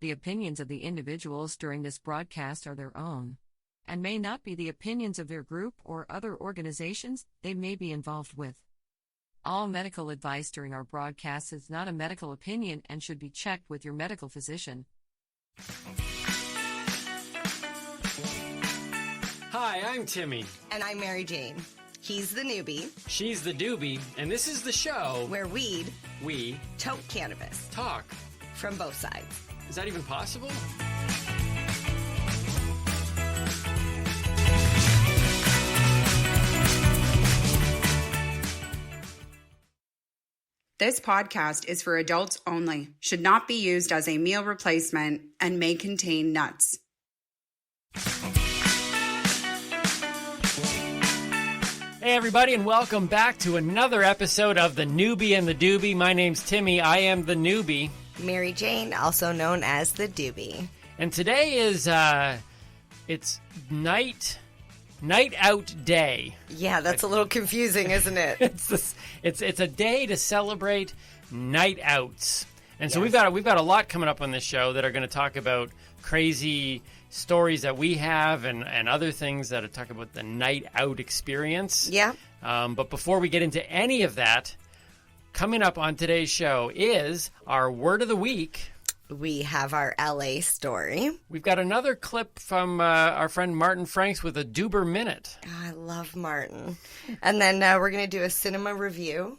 The opinions of the individuals during this broadcast are their own, and may not be the opinions of their group or other organizations they may be involved with. All medical advice during our broadcast is not a medical opinion and should be checked with your medical physician. Hi, I'm Timmy. And I'm Mary Jane. He's the newbie. She's the doobie, and this is the show where we tote cannabis. Talk. From both sides. Is that even possible? This podcast is for adults only, should not be used as a meal replacement, and may contain nuts. Hey everybody, and welcome back to another episode of the Noobie and The Doobie. My name's Timmy. I am the newbie. Mary Jane, also known as the doobie. And today is it's night out day. Yeah, that's a little confusing, isn't it? It's a day to celebrate night outs. And so we've got a lot coming up on this show that are going to talk about crazy stories that we have and other things that talk about the night out experience. Yeah. But before we get into any of that, coming up on today's show is our Word of the Week. We have our LA story. We've got another clip from our friend Martin Franks with a Doober Minute. Oh, I love Martin. And then we're going to do a cinema review,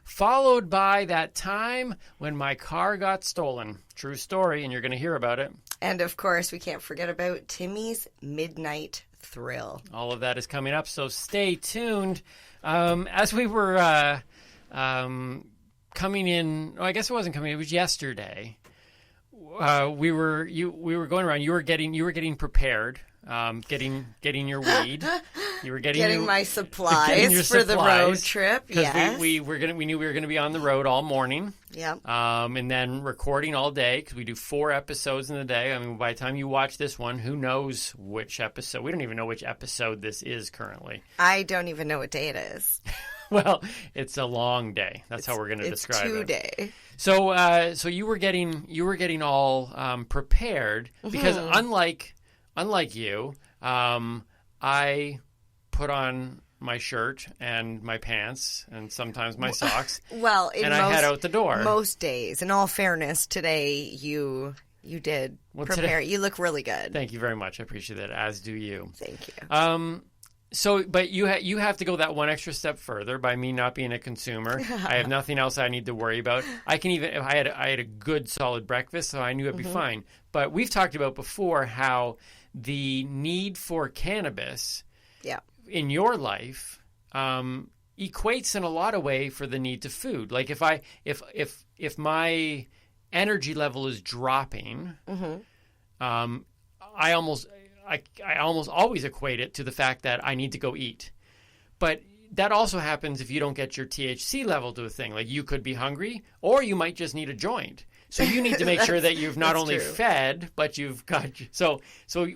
followed by that time when my car got stolen. True story, and you're going to hear about it. And, of course, we can't forget about Timmy's Midnight Thrill. All of that is coming up, so stay tuned. As we were coming in, I guess it wasn't coming. It was yesterday. We were going around. You were getting prepared, getting your weed. You were getting my supplies for the road trip. Yes, we knew we were gonna be on the road all morning. Yeah. And then recording all day because we do 4 episodes in the day. I mean, by the time you watch this one, who knows which episode? We don't even know which episode this is currently. I don't even know what day it is. Well, it's a long day. That's how we're going to describe it. It's 2 day. So you were getting all prepared because unlike you, I put on my shirt and my pants and sometimes my socks. Well, I head out the door. Most days, in all fairness, today you did prepare. Today, you look really good. Thank you very much. I appreciate that. As do you. Thank you. But you have to go that one extra step further by me not being a consumer. I have nothing else I need to worry about. I had a good solid breakfast, so I knew it'd be fine. But we've talked about before how the need for cannabis in your life equates in a lot of way for the need to food. Like if my energy level is dropping, I almost always equate it to the fact that I need to go eat. But that also happens if you don't get your THC level to a thing. Like you could be hungry or you might just need a joint. So you need to make sure that you've not only fed, but you've got... So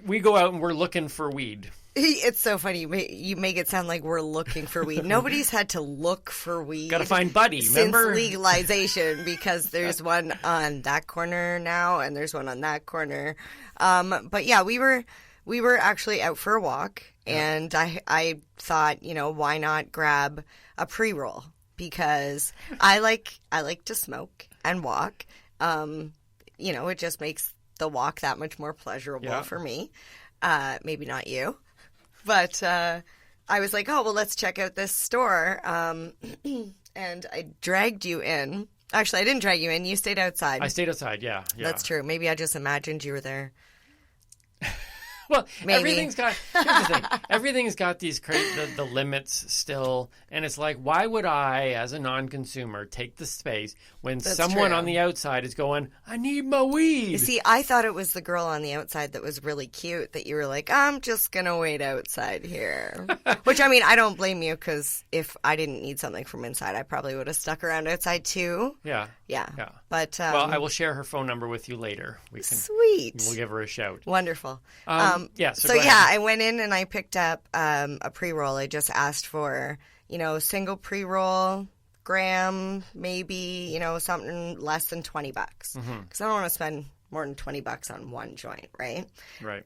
we go out and we're looking for weed. It's so funny. You make it sound like we're looking for weed. Nobody's had to look for weed. Got to find Buddy, remember? Since legalization, because there's one on that corner now and there's one on that corner. But yeah, we were actually out for a walk, and I thought, why not grab a pre-roll? Because I like to smoke and walk. It just makes the walk that much more pleasurable for me. Maybe not you. But I was like, oh, well, let's check out this store. And I dragged you in. Actually, I didn't drag you in. You stayed outside. I stayed outside, yeah. That's true. Maybe I just imagined you were there. Well, Maybe. Here's the thing. Everything's got these the limits still, and it's like, why would I, as a non-consumer, take the space when someone on the outside is going, I need my weed? You see, I thought it was the girl on the outside that was really cute that you were like, I'm just going to wait outside here. Which, I mean, I don't blame you, because if I didn't need something from inside, I probably would have stuck around outside too. Yeah. But well, I will share her phone number with you later. Sweet. We'll give her a shout. Wonderful. So I went in and I picked up a pre-roll. I just asked for, single pre-roll, gram, maybe, something less than $20. Because I don't want to spend more than $20 on one joint, right? Right.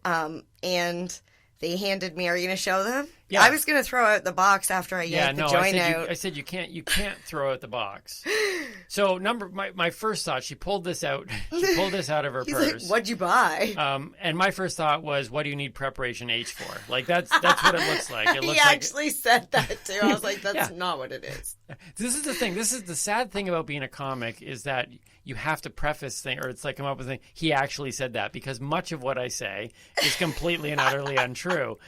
And they handed me, are you going to show them? Yeah. I was going to throw out the box after I yanked the joint out. I said you can't throw out the box. So my first thought, she pulled this out. She pulled this out of her He's purse. like, what'd you buy? And my first thought was, what do you need preparation H for? Like that's what it looks like. It looks He actually said that too. I was like, that's not what it is. This is the thing. This is the sad thing about being a comic is that you have to preface things, or it's like come up with a thing. He actually said that because much of what I say is completely and utterly untrue.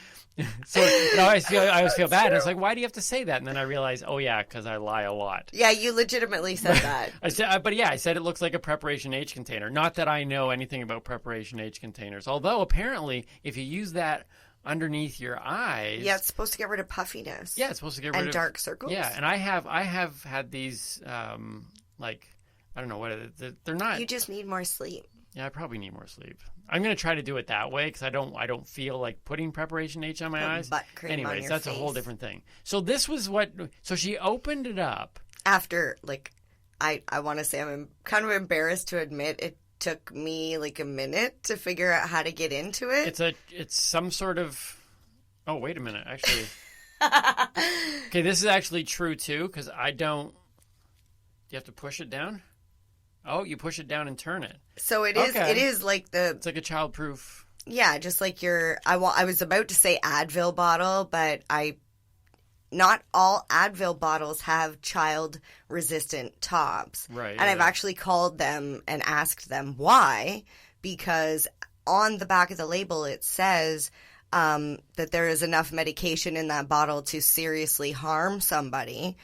So I always feel bad. It's like, why do you have to say that? And then I realize, oh yeah, because I lie a lot. Yeah, you legitimately said that. I said it looks like a preparation H container. Not that I know anything about preparation H containers. Although apparently, if you use that underneath your eyes, yeah, it's supposed to get rid of puffiness. Yeah, it's supposed to get rid of dark circles. Yeah, and I have had these like I don't know what they're not. You just need more sleep. Yeah, I probably need more sleep. I'm going to try to do it that way because I don't feel like putting preparation H on my eyes. Butt cream Anyways, on your that's face. a whole different thing. So this was so she opened it up. After, I want to say I'm kind of embarrassed to admit it took me like a minute to figure out how to get into it. It's some sort of, oh, wait a minute, actually. Okay, this is actually true too because do you have to push it down? Oh, you push it down and turn it. So it is. Okay. It is like It's like a childproof. Yeah, just like I was about to say Advil bottle, but not all Advil bottles have child-resistant tops. Right. And I've actually called them and asked them why, because on the back of the label it says that there is enough medication in that bottle to seriously harm somebody,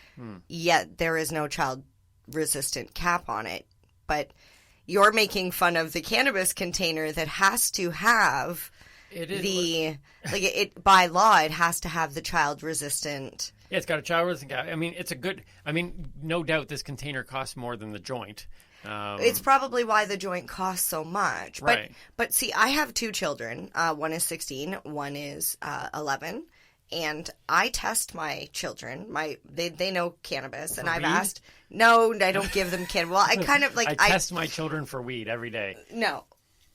yet there is no child-resistant cap on it. But you're making fun of the cannabis container that has to have by law, it has to have the child resistant. Yeah, it's got a child resistant cap. I mean, no doubt this container costs more than the joint. It's probably why the joint costs so much. Right. But see, I have two children. One is 16, one is 11. And I test my children. They know cannabis, and I've asked. No, I don't give them cannabis. Well, I kind of I test my children for weed every day. No,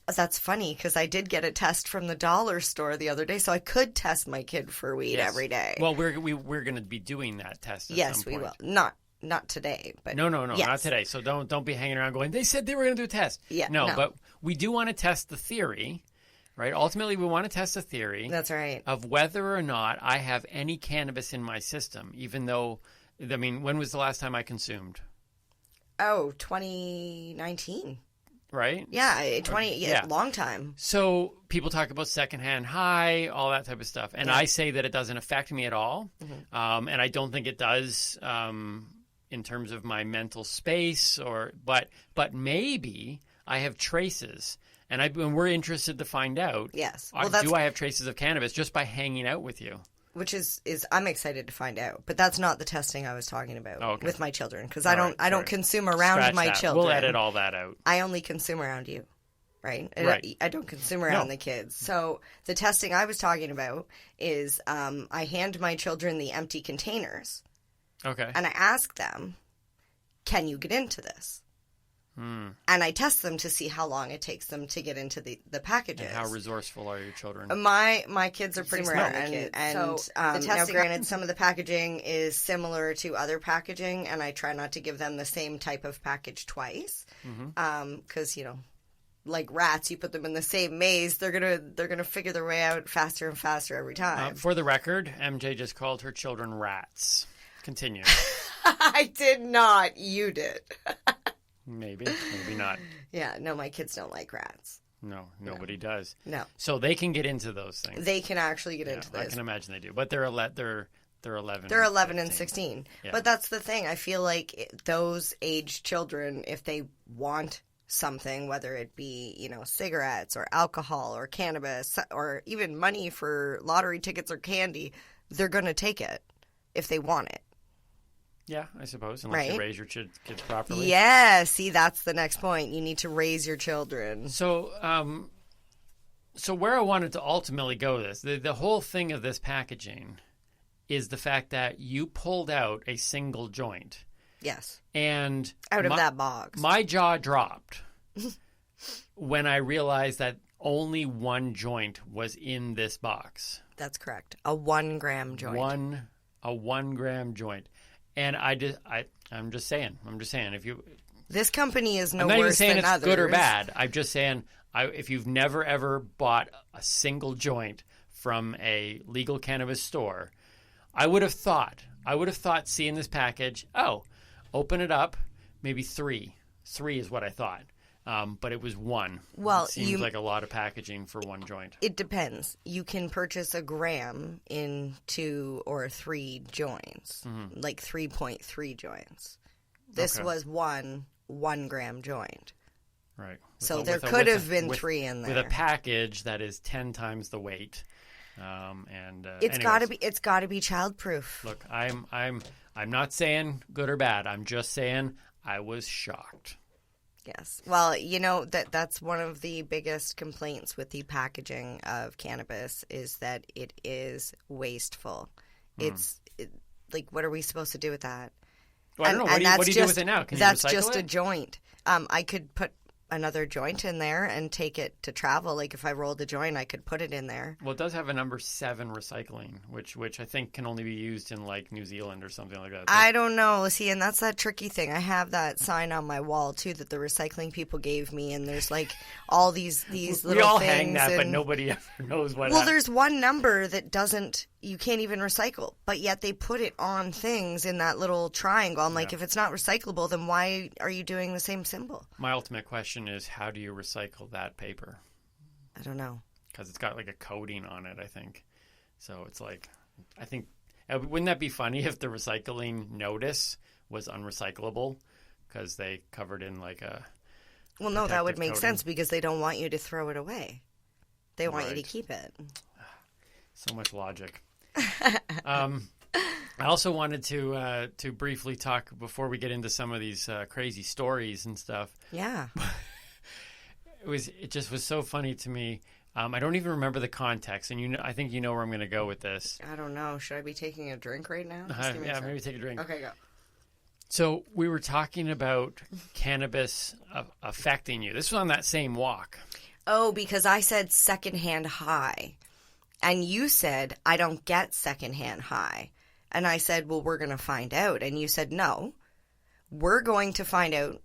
that's funny because I did get a test from the dollar store the other day, so I could test my kid for weed every day. Well, we're going to be doing that test. At some point. We will. Not today, but no, yes. not today. So don't be hanging around going. They said they were going to do a test. Yeah, no, but we do want to test the theory. Right. Ultimately, we want to test a theory. That's right. Of whether or not I have any cannabis in my system, even though, when was the last time I consumed? Oh, 2019. Right? Yeah, long time. So people talk about secondhand high, all that type of stuff. And I say that it doesn't affect me at all. Mm-hmm. And I don't think it does in terms of my mental space but maybe I have traces. And we're interested to find out. Yes. Do I have traces of cannabis just by hanging out with you? Which is I'm excited to find out. But that's not the testing I was talking about with my children because I don't consume around my children. We'll edit all that out. I only consume around you, right? Right. I don't consume around the kids. So the testing I was talking about is I hand my children the empty containers. Okay. And I ask them, can you get into this? And I test them to see how long it takes them to get into the packages. And how resourceful are your children? My kids are pretty smart. And so now granted, some of the packaging is similar to other packaging, and I try not to give them the same type of package twice. Because, like rats, you put them in the same maze, they're gonna figure their way out faster and faster every time. For the record, MJ just called her children rats. Continue. I did not. You did. Maybe not. Yeah, no, my kids don't like rats. No, nobody does. No. So they can get into those things. They can actually get into this. I can imagine they do. But they're 11. They're 11 and 16. Yeah. But that's the thing. I feel like those age children, if they want something, whether it be, cigarettes or alcohol or cannabis or even money for lottery tickets or candy, they're going to take it if they want it. Yeah, I suppose, unless you raise your kids properly. Yeah, see, that's the next point. You need to raise your children. So, where I wanted to ultimately go with this, the whole thing of this packaging is the fact that you pulled out a single joint. Yes. And out of that box. My jaw dropped when I realized that only one joint was in this box. That's correct. A 1 gram joint. A 1 gram joint. And I'm just saying, if you... This company is no I'm not even worse saying than it's others. good or bad. I'm just saying, if you've never ever bought a single joint from a legal cannabis store, I would have thought seeing this package, open it up, maybe 3. 3 is what I thought. But it was 1. Well, it seems like a lot of packaging for 1 joint. It depends. You can purchase a gram in 2 or 3 joints, like 3.3 joints. This was 1 gram joint. Right. So there could have been 3 in there. With a package that is 10 times the weight. It's got to be childproof. Look, I'm not saying good or bad. I'm just saying I was shocked. Yes. Well, that's one of the biggest complaints with the packaging of cannabis is that it is wasteful. It's like, what are we supposed to do with that? Well, I don't know. What do you do with it now? Can you recycle it? That's just a joint. I could put another joint in there and take it to travel. Like if I rolled a joint, I could put it in there. Well, it does have a number 7 recycling, which I think can only be used in like New Zealand or something like that. I don't know. See, and that's that tricky thing. I have that sign on my wall too that the recycling people gave me, and there's like all these little we all things hang that, but nobody ever knows what. Well, there's one number that you can't even recycle, but yet they put it on things in that little triangle. I'm like, if it's not recyclable, then why are you doing the same symbol? My ultimate question is, how do you recycle that paper? I don't know. Because it's got like a coating on it, I think. So it's like, I think, wouldn't that be funny if the recycling notice was unrecyclable because they covered in like a... Well, no, that would make sense because they don't want you to throw it away. They want you to keep it. So much logic. I also wanted to briefly talk before we get into some of these crazy stories and stuff. Yeah. It just was so funny to me. I don't even remember the context, and I think you know where I'm going to go with this. I don't know. Should I be taking a drink right now? Yeah, maybe take a drink. Okay, go. So we were talking about cannabis affecting you. This was on that same walk. Oh, because I said secondhand high. And you said, I don't get secondhand high. And I said, well, we're going to find out. And you said, no, we're going to find out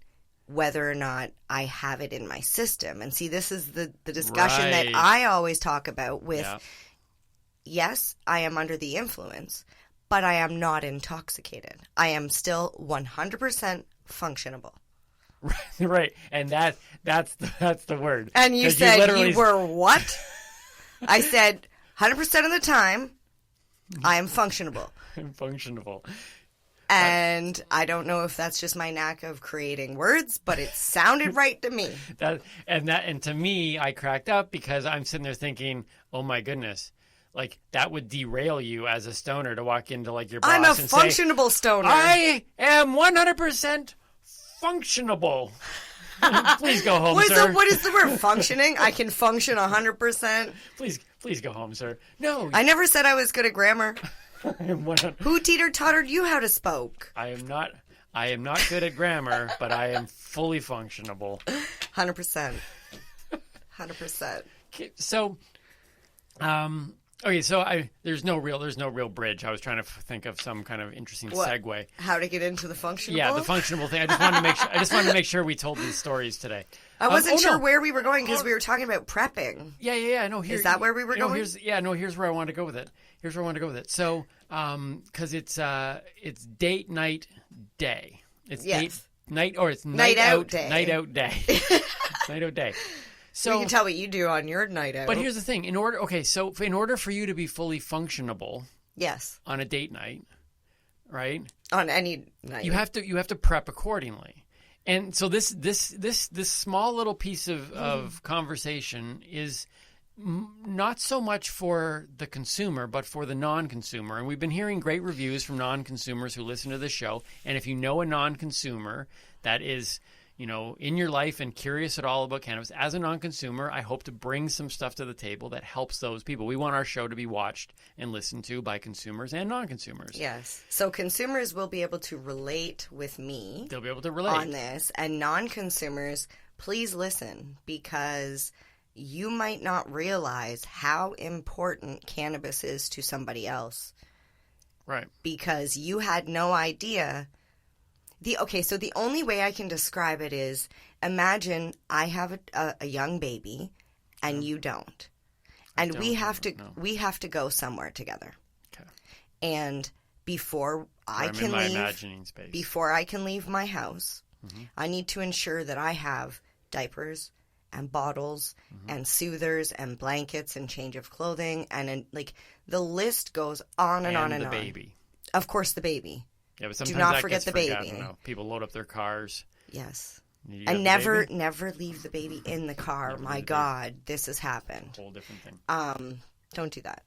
whether or not I have it in my system. And see, this is the discussion that I always talk about with, yes, I am under the influence, but I am not intoxicated. I am still 100% functionable. Right. And that's the word. And you said you were what? I said 100% of the time, I am functionable. I'm functionable. And I don't know if that's just my knack of creating words, but it sounded right to me. And to me, I cracked up because I'm sitting there thinking, oh my goodness, like that would derail you as a stoner to walk into like your boss and say, I'm a functionable stoner. I am 100% functionable. Please go home, sir. What is the word? Functioning? I can function 100%. Please go home, sir. No. I never said I was good at grammar. Who teeter-tottered you how to spoke? I am not good at grammar, but I am fully functionable. 100%. 100%. So, okay, so there's no real bridge. I was trying to think of some kind of interesting segue. How to get into the functionable? Yeah, the functionable thing. I just wanted to make sure we told these stories today. I wasn't sure where we were going because we were talking about prepping. Yeah. No, is that where we were going? Here's where I want to go with it. So, because it's date night day. It's date night or it's night out day. Night out day. Night out day. So you can tell what you do on your night out. But here's the thing: in order for you to be fully functionable, yes, on a date night, right? On any night, you have to prep accordingly. And so this small little piece of conversation is not so much for the consumer, but for the non-consumer. And we've been hearing great reviews from non-consumers who listen to this show. And if you know a non-consumer that is, in your life and curious at all about cannabis, as a non-consumer, I hope to bring some stuff to the table that helps those people. We want our show to be watched and listened to by consumers and non-consumers. Yes. So consumers will be able to relate with me. They'll be able to relate on this. And non-consumers, please listen, because you might not realize how important cannabis is to somebody else. Right. Because you had no idea. So the only way I can describe it is, imagine I have a young baby and you don't. And we have to go somewhere together. Okay. And before I can leave my house, I need to ensure that I have diapers and bottles and soothers and blankets and change of clothing, and the list goes on and on and on. And the baby. Of course, the baby. Yeah, but sometimes do not that forget gets the baby. People load up their cars. Yes. And never leave the baby in the car. My God, this has happened. Whole different thing. Don't do that.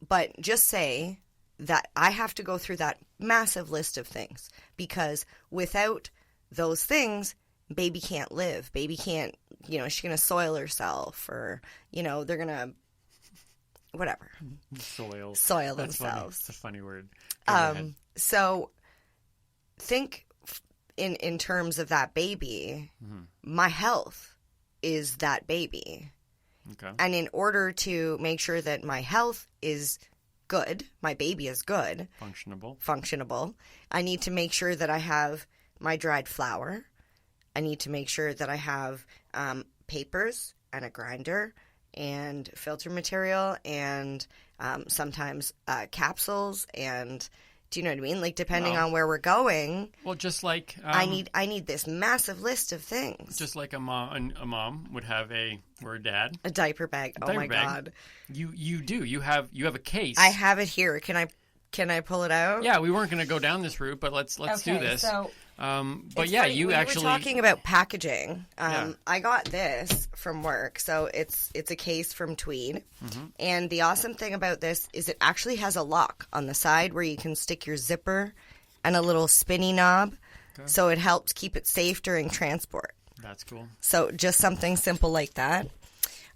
But just say that I have to go through that massive list of things, because without those things, baby can't live. Baby can't, she's going to soil herself, or, they're going to, whatever. Soil That's themselves. It's a funny word. So think in terms of that baby, my health is that baby. Okay. And in order to make sure that my health is good, my baby is good, functionable, I need to make sure that I have my dried flower. I need to make sure that I have papers and a grinder and filter material and sometimes capsules, and do you know what I mean? Depending on where we're going. Well, just like I need this massive list of things. Just like a mom would have or a dad, a diaper bag. Oh my God! You do. You have a case. I have it here. Can I pull it out? Yeah, we weren't going to go down this route, but let's do this. So. But yeah, funny. we were actually talking about packaging. I got this from work, so it's a case from Tweed, and the awesome thing about this is it actually has a lock on the side where you can stick your zipper and a little spinny knob, so it helps keep it safe during transport. That's cool. So just something simple like that.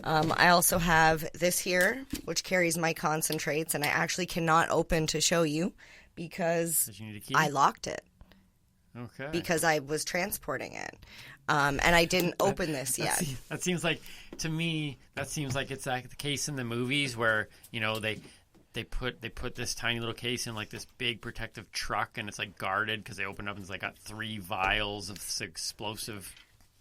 I also have this here, which carries my concentrates, and I actually cannot open to show you because you need a key? I locked it. Okay. Because I was transporting it. And I didn't open this yet. That seems like, to me, it's like the case in the movies where, they put this tiny little case in this big protective truck, and it's guarded because they open up and it's got 3 vials of explosive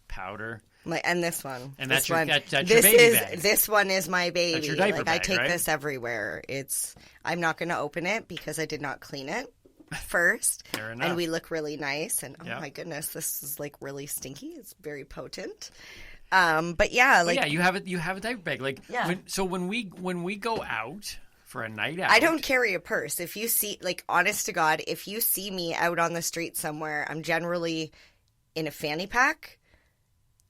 powder. And this one. And that's your baby bag. This one is my baby. That's your diaper bag, I take right? this everywhere. I'm not going to open it because I did not clean it first. Fair enough. And we look really nice, and my goodness, this is really stinky. It's very potent. But yeah, you have a diaper bag. When we go out for a night out, I don't carry a purse. If you see, honest to God, if you see me out on the street somewhere, I'm generally in a fanny pack,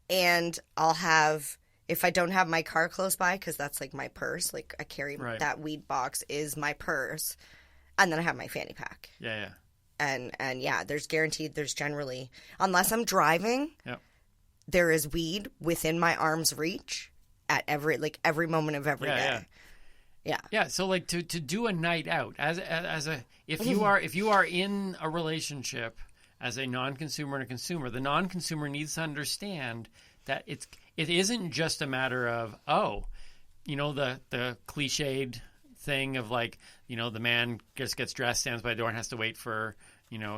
and I'll have, if I don't have my car close by, because that's my purse, I carry that weed box is my purse. And then I have my fanny pack. Yeah. And there's generally, unless I'm driving, there is weed within my arm's reach at every moment of every day. Yeah. So to do a night out if you are in a relationship as a non-consumer and a consumer, the non-consumer needs to understand that it isn't just a matter of the cliched thing of the man just gets dressed, stands by the door, and has to wait for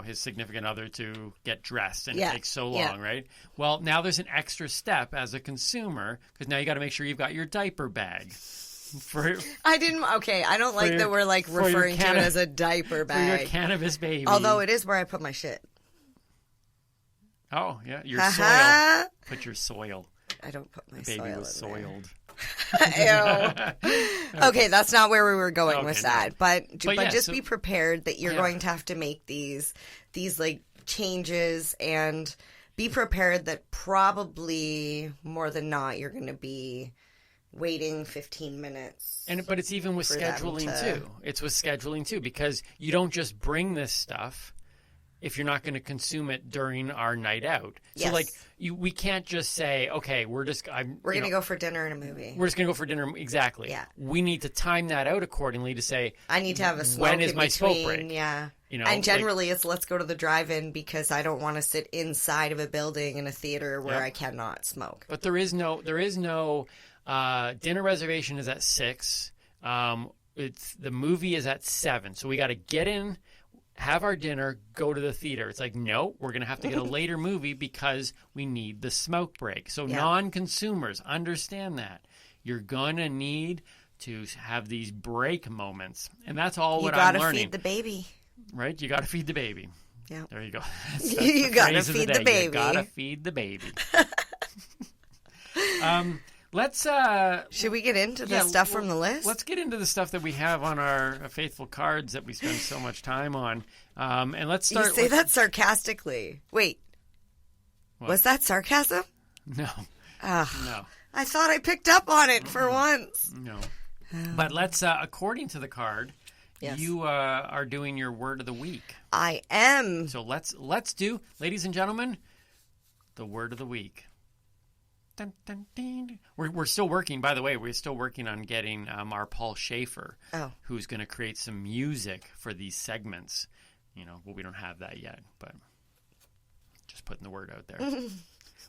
his significant other to get dressed, and it takes so long, right? Well, now there's an extra step as a consumer, because now you got to make sure you've got your diaper bag. I don't like that we're referring to it as a diaper bag. For your cannabis baby. Although it is where I put my shit. Oh, yeah, your soil. Put your soil. I don't put my soil in there. The baby was soiled. Okay, that's not where we were going with that. No. But just be prepared that you're going to have to make these changes, and be prepared that probably more than not you're going to be waiting 15 minutes. But it's even with scheduling too. It's with scheduling too, because you don't just bring this stuff. if you're not going to consume it during our night out. So Yes. we can't just say, okay, we're going to go for dinner and a movie. We're just going to go for dinner. Exactly. Yeah. We need to time that out accordingly to say, I need to have a smoke when is in my between, smoke break? Yeah. You know, and generally it's let's go to the drive-in because I don't want to sit inside of a building in a theater where Yep. I cannot smoke. But there is no dinner reservation is at 6. The movie is at 7. So we got to get in, have our dinner, go to the theater. It's like, no, we're going to have to get a later movie because we need the smoke break. So non-consumers, understand that. You're going to need to have these break moments. And that's all what I'm learning. You got to feed the baby. Right? You got to feed the baby. Yeah. There you go. You got to feed the baby. You got to feed the baby. Let's Should we get into the stuff from the list? Let's get into the stuff that we have on our faithful cards that we spend so much time on. And let's start. You say that sarcastically. Wait. What? Was that sarcasm? No. No. I thought I picked up on it for once. No. But let's according to the card, Yes. you are doing your word of the week. I am. So let's do, ladies and gentlemen, the word of the week. Dun, dun, dun. We're still working, by the way, we're still working on getting our Paul Schaefer, who's going to create some music for these segments. Well, we don't have that yet, but just putting the word out there.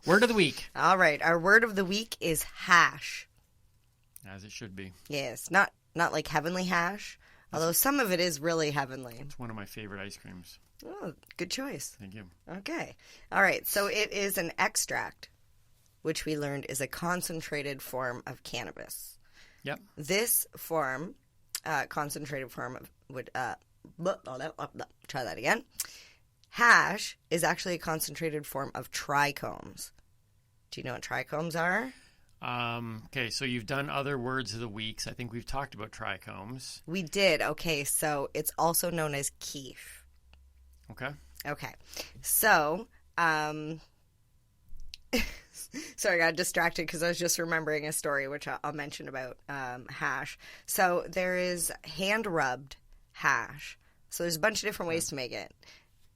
Word of the week. All right. Our word of the week is hash. As it should be. Yes. Not like heavenly hash, although some of it is really heavenly. It's one of my favorite ice creams. Oh, good choice. Thank you. Okay. All right. So it is an extract, which we learned is a concentrated form of cannabis. Yep. This form, concentrated form of, try that again. Hash is actually a concentrated form of trichomes. Do you know what trichomes are? Okay, so you've done other words of the weeks. I think we've talked about trichomes. We did. Okay, so it's also known as keef. Okay. So, sorry, I got distracted because I was just remembering a story, which I'll mention about hash. So there is hand-rubbed hash. So there's a bunch of different ways to make it.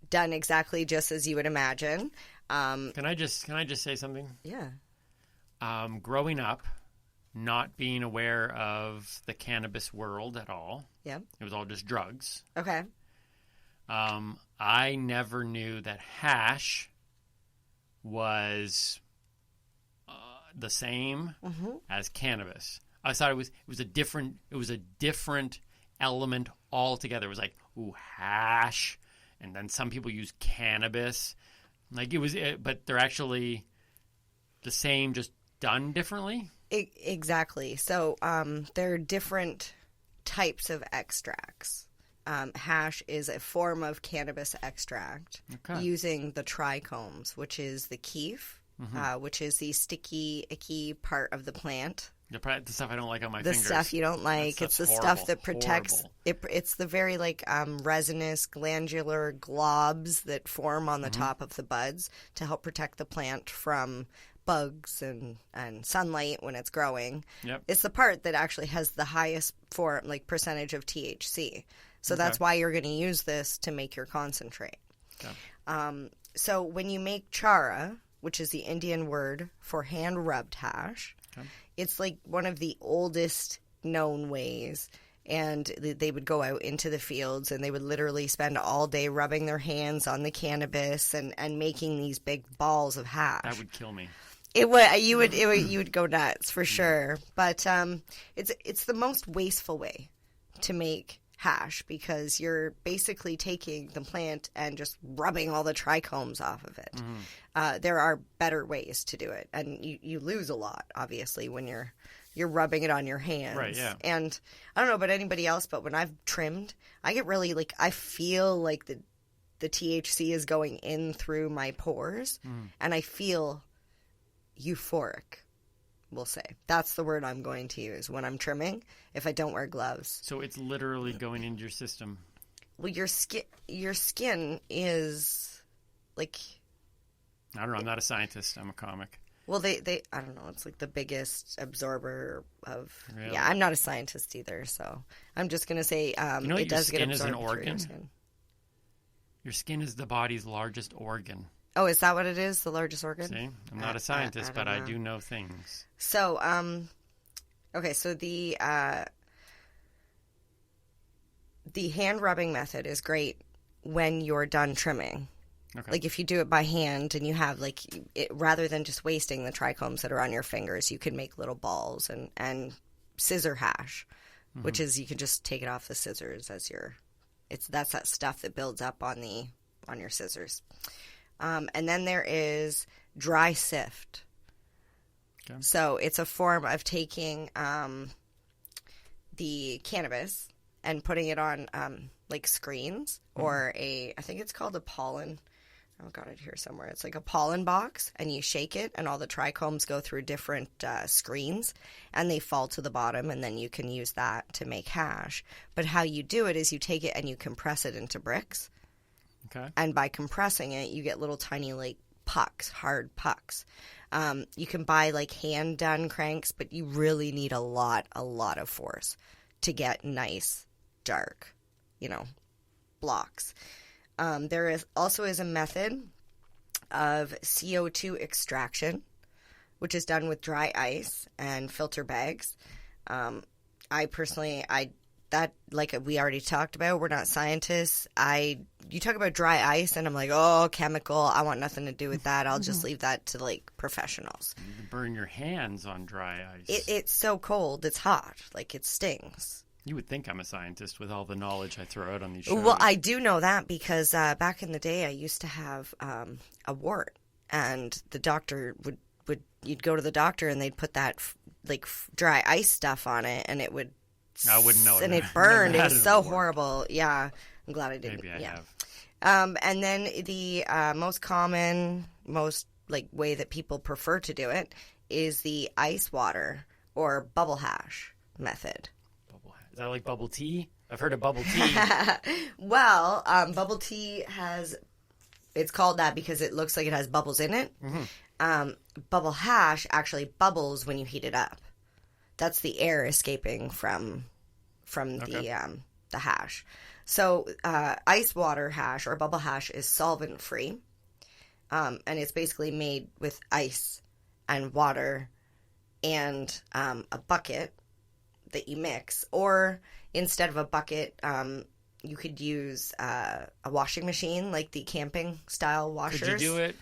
Done exactly just as you would imagine. Can I just say something? Yeah. Growing up, not being aware of the cannabis world at all. Yeah. It was all just drugs. Okay. I never knew that hash was the same as cannabis. I thought it was a different element altogether. It was like, ooh, hash, and then some people use cannabis. Like but they're actually the same, just done differently. Exactly. So there are different types of extracts. Hash is a form of cannabis extract using the trichomes, which is the keef, which is the sticky, icky part of the plant. The stuff I don't like on my the fingers. The stuff you don't like. It's the horrible, stuff that protects. It's the very resinous glandular globs that form on the top of the buds to help protect the plant from bugs and sunlight when it's growing. Yep. It's the part that actually has the highest percentage of THC. So that's why you're going to use this to make your concentrate. Okay. So when you make chara, which is the Indian word for hand-rubbed hash, it's like one of the oldest known ways. And they would go out into the fields and they would literally spend all day rubbing their hands on the cannabis and making these big balls of hash. That would kill me. You would go nuts for sure. But it's the most wasteful way to make hash because you're basically taking the plant and just rubbing all the trichomes off of it. There are better ways to do it, and you lose a lot obviously when you're rubbing it on your hands. Right, yeah. And I don't know about anybody else, but when I've trimmed, I get really I feel like the THC is going in through my pores, and I feel euphoric. We'll say that's the word I'm going to use when I'm trimming if I don't wear gloves. So it's literally going into your system. Well, your skin is like, I don't know. I'm not a scientist. I'm a comic. Well, they I don't know. It's like the biggest absorber of. Really? Yeah, I'm not a scientist either, so I'm just gonna say it does get absorbed is an through your organ? skin. Your skin is the body's largest organ. Oh, is that what it is? The largest organ? See? I'm not a scientist, but know. I do know things. So, okay, so the hand rubbing method is great when you're done trimming. Okay. Like if you do it by hand and you have rather than just wasting the trichomes that are on your fingers, you can make little balls and scissor hash, which is you can just take it off the scissors that's that stuff that builds up on your scissors. And then there is dry sift. Okay. So it's a form of taking the cannabis and putting it on like screens or I think it's called a pollen. Oh, got it here somewhere. It's like a pollen box, and you shake it, and all the trichomes go through different screens, and they fall to the bottom, and then you can use that to make hash. But how you do it is you take it and you compress it into bricks. Okay. And by compressing it, you get little tiny, like, pucks, hard pucks. You can buy, like, hand-done cranks, but you really need a lot of force to get nice, dark, blocks. There also is a method of CO2 extraction, which is done with dry ice and filter bags. I personally, like we already talked about, we're not scientists. You talk about dry ice, and I'm like, oh, chemical. I want nothing to do with that. I'll just leave that to like professionals. You can burn your hands on dry ice. It's so cold. It's hot. Like it stings. You would think I'm a scientist with all the knowledge I throw out on these shows. Well, I do know that because back in the day, I used to have a wart, and the doctor you'd go to the doctor, and they'd put that dry ice stuff on it, and it would. I wouldn't know. And it burned. It was so horrible. Yeah, I'm glad I didn't. Maybe I have. And then the most common, way that people prefer to do it is the ice water or bubble hash method. Is that like bubble tea? I've heard of bubble tea. Well, bubble tea it's called that because it looks like it has bubbles in it. Mm-hmm. Bubble hash actually bubbles when you heat it up. That's the air escaping from the hash. So ice water hash or bubble hash is solvent free. And it's basically made with ice and water and a bucket that you mix, or instead of a bucket, you could use a washing machine, like the camping style washers. Could you do it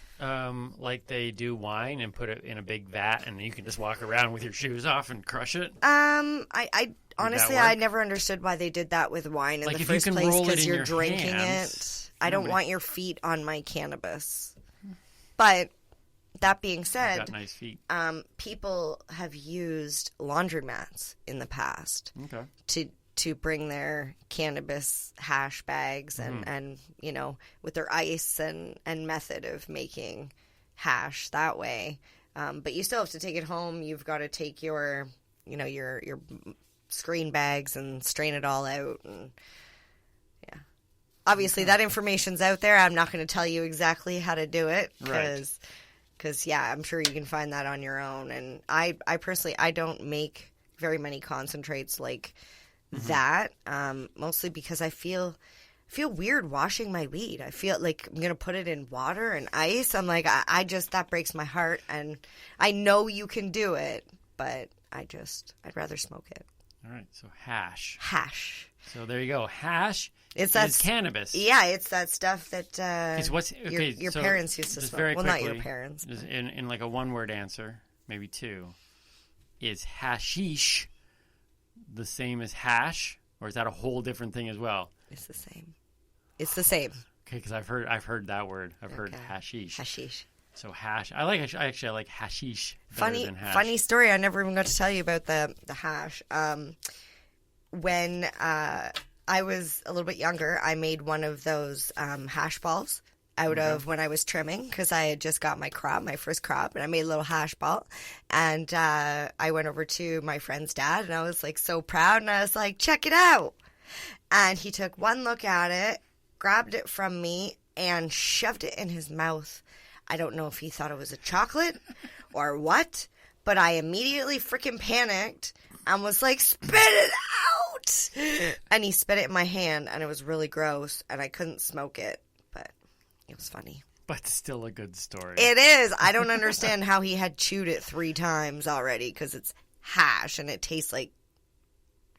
like they do wine and put it in a big vat, and you can just walk around with your shoes off and crush it? I honestly I never understood why they did that with wine in the first place, because you're drinking it. I don't want your feet on my cannabis. But that being said, got nice feet. People have used laundromats in the past to bring their cannabis hash bags and with their ice and method of making hash that way. But you still have to take it home. You've got to take your screen bags and strain it all out. And yeah, obviously that information's out there. I'm not going to tell you exactly how to do it because yeah, I'm sure you can find that on your own. And I personally, I don't make very many concentrates like that, mostly because I feel weird washing my weed. I feel like I'm going to put it in water and ice. I'm like, that breaks my heart. And I know you can do it, but I'd rather smoke it. All right, so hash. Hash. So there you go. Hash is cannabis. Yeah, it's that stuff that your so parents used to smoke. Well, not your parents. In like a one-word answer, maybe two, is hashish the same as hash, or is that a whole different thing as well? It's the same. It's the same. Okay, because I've heard that word. I've heard hashish. Hashish. So hash. I like hashish better than hash. Funny story. I never even got to tell you about the hash. When I was a little bit younger, I made one of those hash balls out of when I was trimming, because I had just got my first crop, and I made a little hash ball. And I went over to my friend's dad, and I was like so proud, and I was like, check it out. And he took one look at it, grabbed it from me, and shoved it in his mouth. I don't know if he thought it was a chocolate or what, but I immediately freaking panicked and was like, spit it out! And he spit it in my hand, and it was really gross, and I couldn't smoke it. It was funny. But still a good story. It is. I don't understand how he had chewed it 3 times already, because it's hash and it tastes like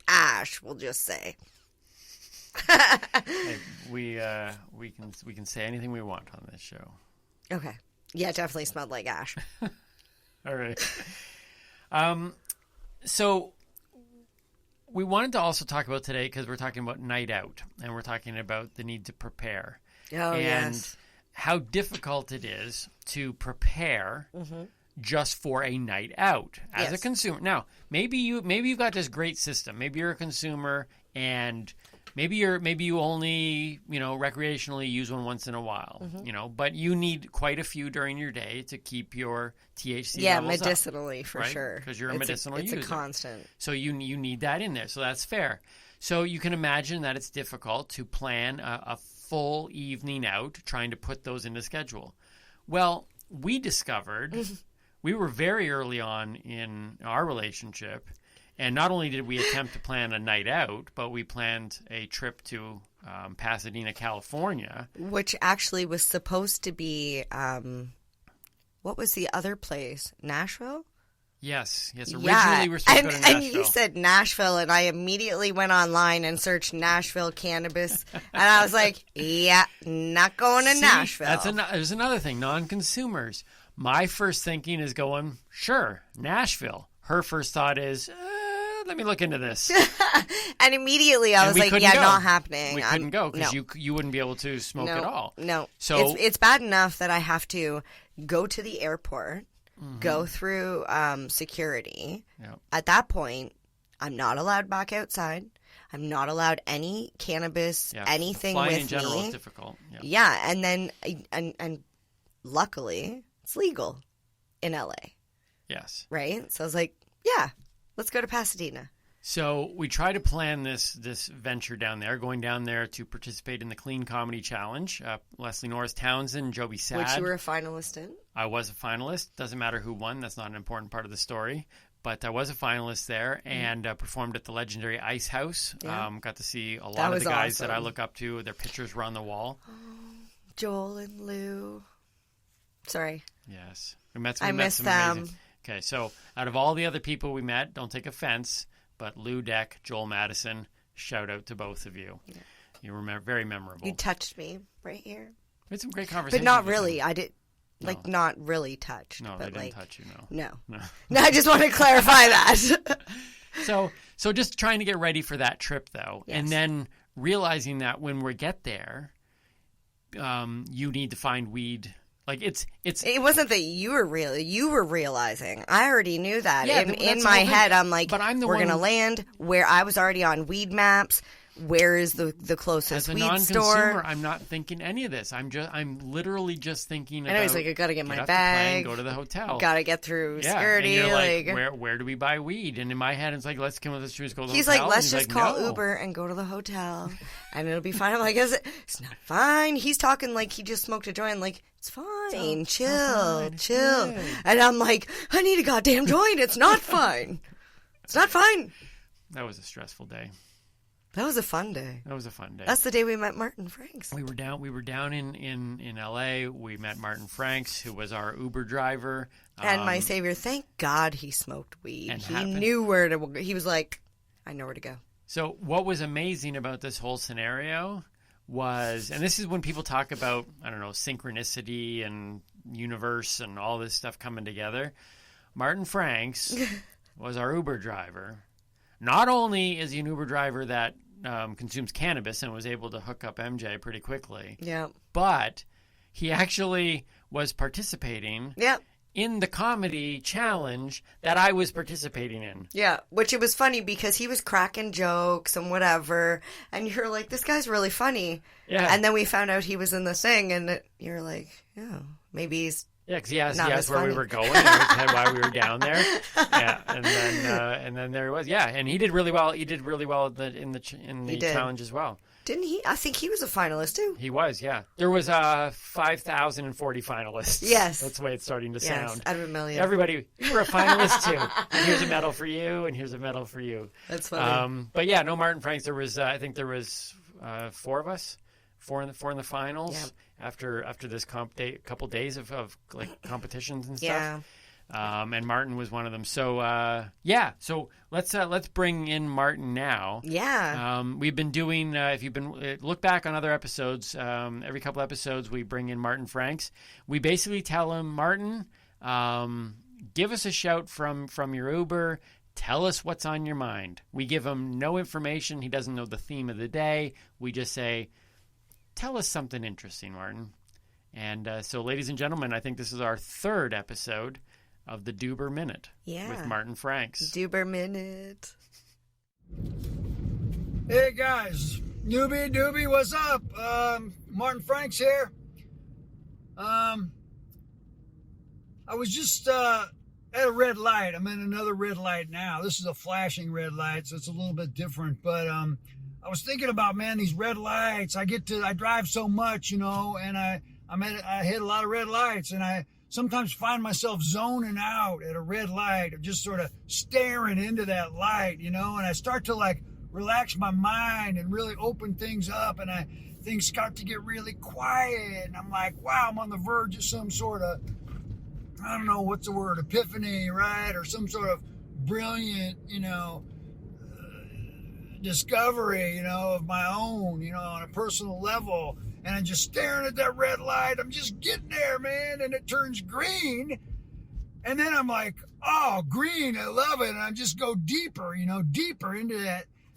ash, we'll just say. Hey, we can say anything we want on this show. Okay. Yeah, it definitely smelled like ash. All right. So we wanted to also talk about today, because we're talking about night out, and we're talking about the need to prepare. Oh, and yes. how difficult it is to prepare just for a night out as a consumer. Now, maybe you've got this great system. Maybe you're a consumer, and maybe you only, recreationally use one once in a while, but you need quite a few during your day to keep your THC levels medicinally, up, for right? sure. Because you're a medicinal user. It's a constant. So you need that in there. So that's fair. So you can imagine that it's difficult to plan a full evening out, trying to put those into schedule. Well, we discovered we were very early on in our relationship, and not only did we attempt to plan a night out, but we planned a trip to Pasadena, California. Which actually was supposed to be, what was the other place? Nashville? Yes. Originally, we were supposed to go to Nashville. And you said Nashville, and I immediately went online and searched Nashville cannabis, and I was like, yeah, not going to Nashville. There's another thing, non-consumers. My first thinking is going, sure, Nashville. Her first thought is, let me look into this. And immediately I was like, yeah, not happening. We couldn't go because you wouldn't be able to smoke at all. No. So it's bad enough that I have to go to the airport, go through security. Yep. At that point, I'm not allowed back outside. I'm not allowed any cannabis, anything with me. Flying in general is difficult. Yeah, and then and luckily it's legal in LA. Yes. Right? So I was like, yeah, let's go to Pasadena. So we try to plan this venture down there, going down there to participate in the Clean Comedy Challenge. Leslie Norris Townsend, Joby Sad. Which you were a finalist in? I was a finalist. Doesn't matter who won. That's not an important part of the story. But I was a finalist there and performed at the legendary Ice House. Yeah. Got to see a lot of the guys awesome. that I look up to. Their pictures were on the wall. Oh, Joel and Lou. Sorry. Yes. I miss them. Amazing. Okay, so out of all the other people we met, don't take offense, but Lou Deck, Joel Madison, shout out to both of you. Yeah. You were very memorable. You touched me right here. We had some great conversations. But not really. I did, not really touched. No, but they didn't touch you, No. No, I just want to clarify that. So just trying to get ready for that trip, though, yes. and then realizing that when we get there, you need to find weed. Like it's. It wasn't that you were realizing. I already knew that. Yeah, in my head, I'm like, but I'm the we're one gonna land where I was already on weed maps. Where is the closest weed store? As a non-consumer, I'm not thinking any of this. I'm literally just thinking about. I know he's like, I gotta get my bag, bag, go to the hotel, gotta get through security. And you're like, where do we buy weed? And in my head, it's like, let's go to the hotel. He's like, let's just call Uber and go to the hotel, and it'll be fine. I'm like, it's not fine. He's talking like he just smoked a joint. I'm like, it's fine, chill. Good. And I'm like, I need a goddamn joint. It's not fine. It's not fine. That was a stressful day. That was a fun day. That's the day we met Martin Franks. We were down in LA. We met Martin Franks, who was our Uber driver. And my savior, thank God he smoked weed. He knew where to go. He was like, I know where to go. So what was amazing about this whole scenario was, and this is when people talk about, I don't know, synchronicity and universe and all this stuff coming together. Martin Franks was our Uber driver. Not only is he an Uber driver that consumes cannabis and was able to hook up MJ pretty quickly, but he actually was participating in the comedy challenge that I was participating in. Yeah, which it was funny because he was cracking jokes and whatever, and you're like, this guy's really funny. Yeah. And then we found out he was in the thing, and you're like, yeah, maybe he's... Yeah, because he asked where we were going and why we were down there. Yeah, and then there he was. Yeah, and he did really well. He did really well in the challenge as well. Didn't he? I think he was a finalist too. He was. Yeah, there was 5,040 finalists. Yes, that's the way it's starting to sound. Out of a million. Everybody, you were a finalist too. And here's a medal for you, and here's a medal for you. That's funny. But yeah, no Martin Franks. There was, I think there was 4 of us. for in the finals. Yep. After this couple days of like competitions and stuff. Yeah. And Martin was one of them. So so let's bring in Martin now. Yeah. We've been doing. If you've been look back on other episodes, every couple episodes we bring in Martin Franks. We basically tell him, Martin, give us a shout from your Uber. Tell us what's on your mind. We give him no information. He doesn't know the theme of the day. We just say, tell us something interesting, Martin. And so, ladies and gentlemen, I think this is our third episode of the Doober Minute with Martin Franks. Doober Minute. Hey guys, Noobie and Doobie, what's up? Martin Franks here. I was just at a red light. I'm in another red light now. This is a flashing red light, so it's a little bit different. But I was thinking about, man, these red lights. I drive so much, and I hit a lot of red lights, and I sometimes find myself zoning out at a red light, just sort of staring into that light, and I start to like relax my mind and really open things up, and things start to get really quiet, and I'm like, wow, I'm on the verge of some sort of, I don't know, what's the word, epiphany, right? Or some sort of brilliant, discovery, of my own, on a personal level. And I'm just staring at that red light. I'm just getting there, man. And it turns green. And then I'm like, oh, green, I love it. And I just go deeper, deeper into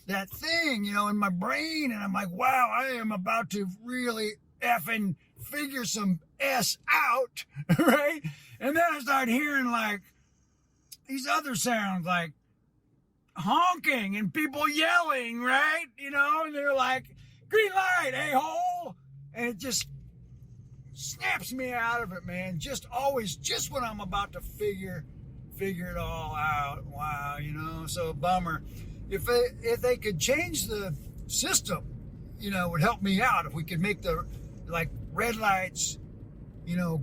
that thing, in my brain. And I'm like, wow, I am about to really effing figure some S out, right? And then I start hearing like these other sounds, like honking and people yelling, right? And they're like, green light, a-hole. And it just snaps me out of it, man. Just when I'm about to figure it all out. Wow, so bummer. If they could change the system, it would help me out. If we could make the red lights,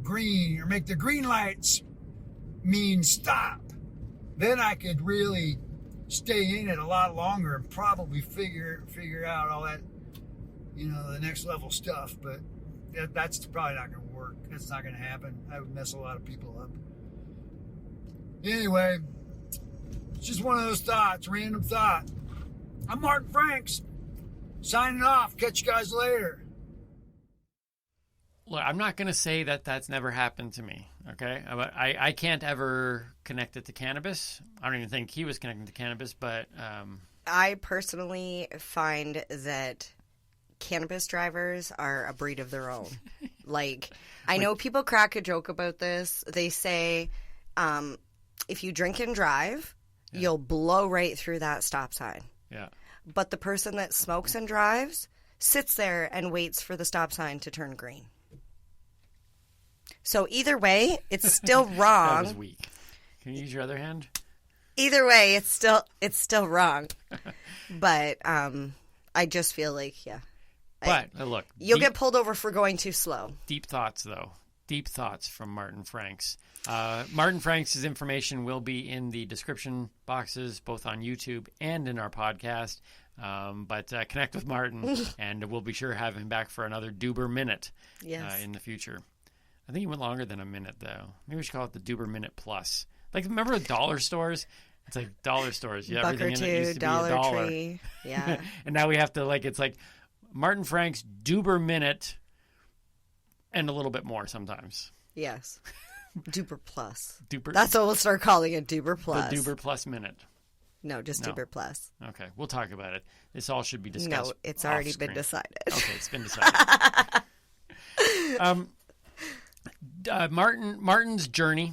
green, or make the green lights mean stop, then I could really stay in it a lot longer and probably figure out all that, the next level stuff. But that's probably not going to work. That's not going to happen. That would mess a lot of people up. Anyway, it's just one of those thoughts, random thought. I'm Martin Franks, signing off. Catch you guys later. Look, I'm not going to say that that's never happened to me, okay? I can't ever connect it to cannabis. I don't even think he was connecting to cannabis, but... I personally find that cannabis drivers are a breed of their own. I know people crack a joke about this. They say, if you drink and drive, you'll blow right through that stop sign. Yeah. But the person that smokes and drives sits there and waits for the stop sign to turn green. So either way, it's still wrong. That was weak. Can you use your other hand? Either way, it's still wrong. But I just feel like, But look, you'll get pulled over for going too slow. Deep thoughts, though. Deep thoughts from Martin Franks. Martin Franks' information will be in the description boxes, both on YouTube and in our podcast. But connect with Martin, and we'll be sure to have him back for another Doober Minute in the future. I think he went longer than a minute, though. Maybe we should call it the Doober Minute Plus. Like, remember the dollar stores? It's like dollar stores. Yeah, Buck everything or in it two, used to be $1. Tree. Yeah. And now we have to, it's like Martin Franks Doober Minute and a little bit more sometimes. Yes. Duper Plus. Duper. That's what we'll start calling it, Duper Plus. The Doober Plus Minute. No, just Duper Plus. Okay, we'll talk about it. This all should be discussed. No, it's already been decided. Okay, it's been decided. Martin's journey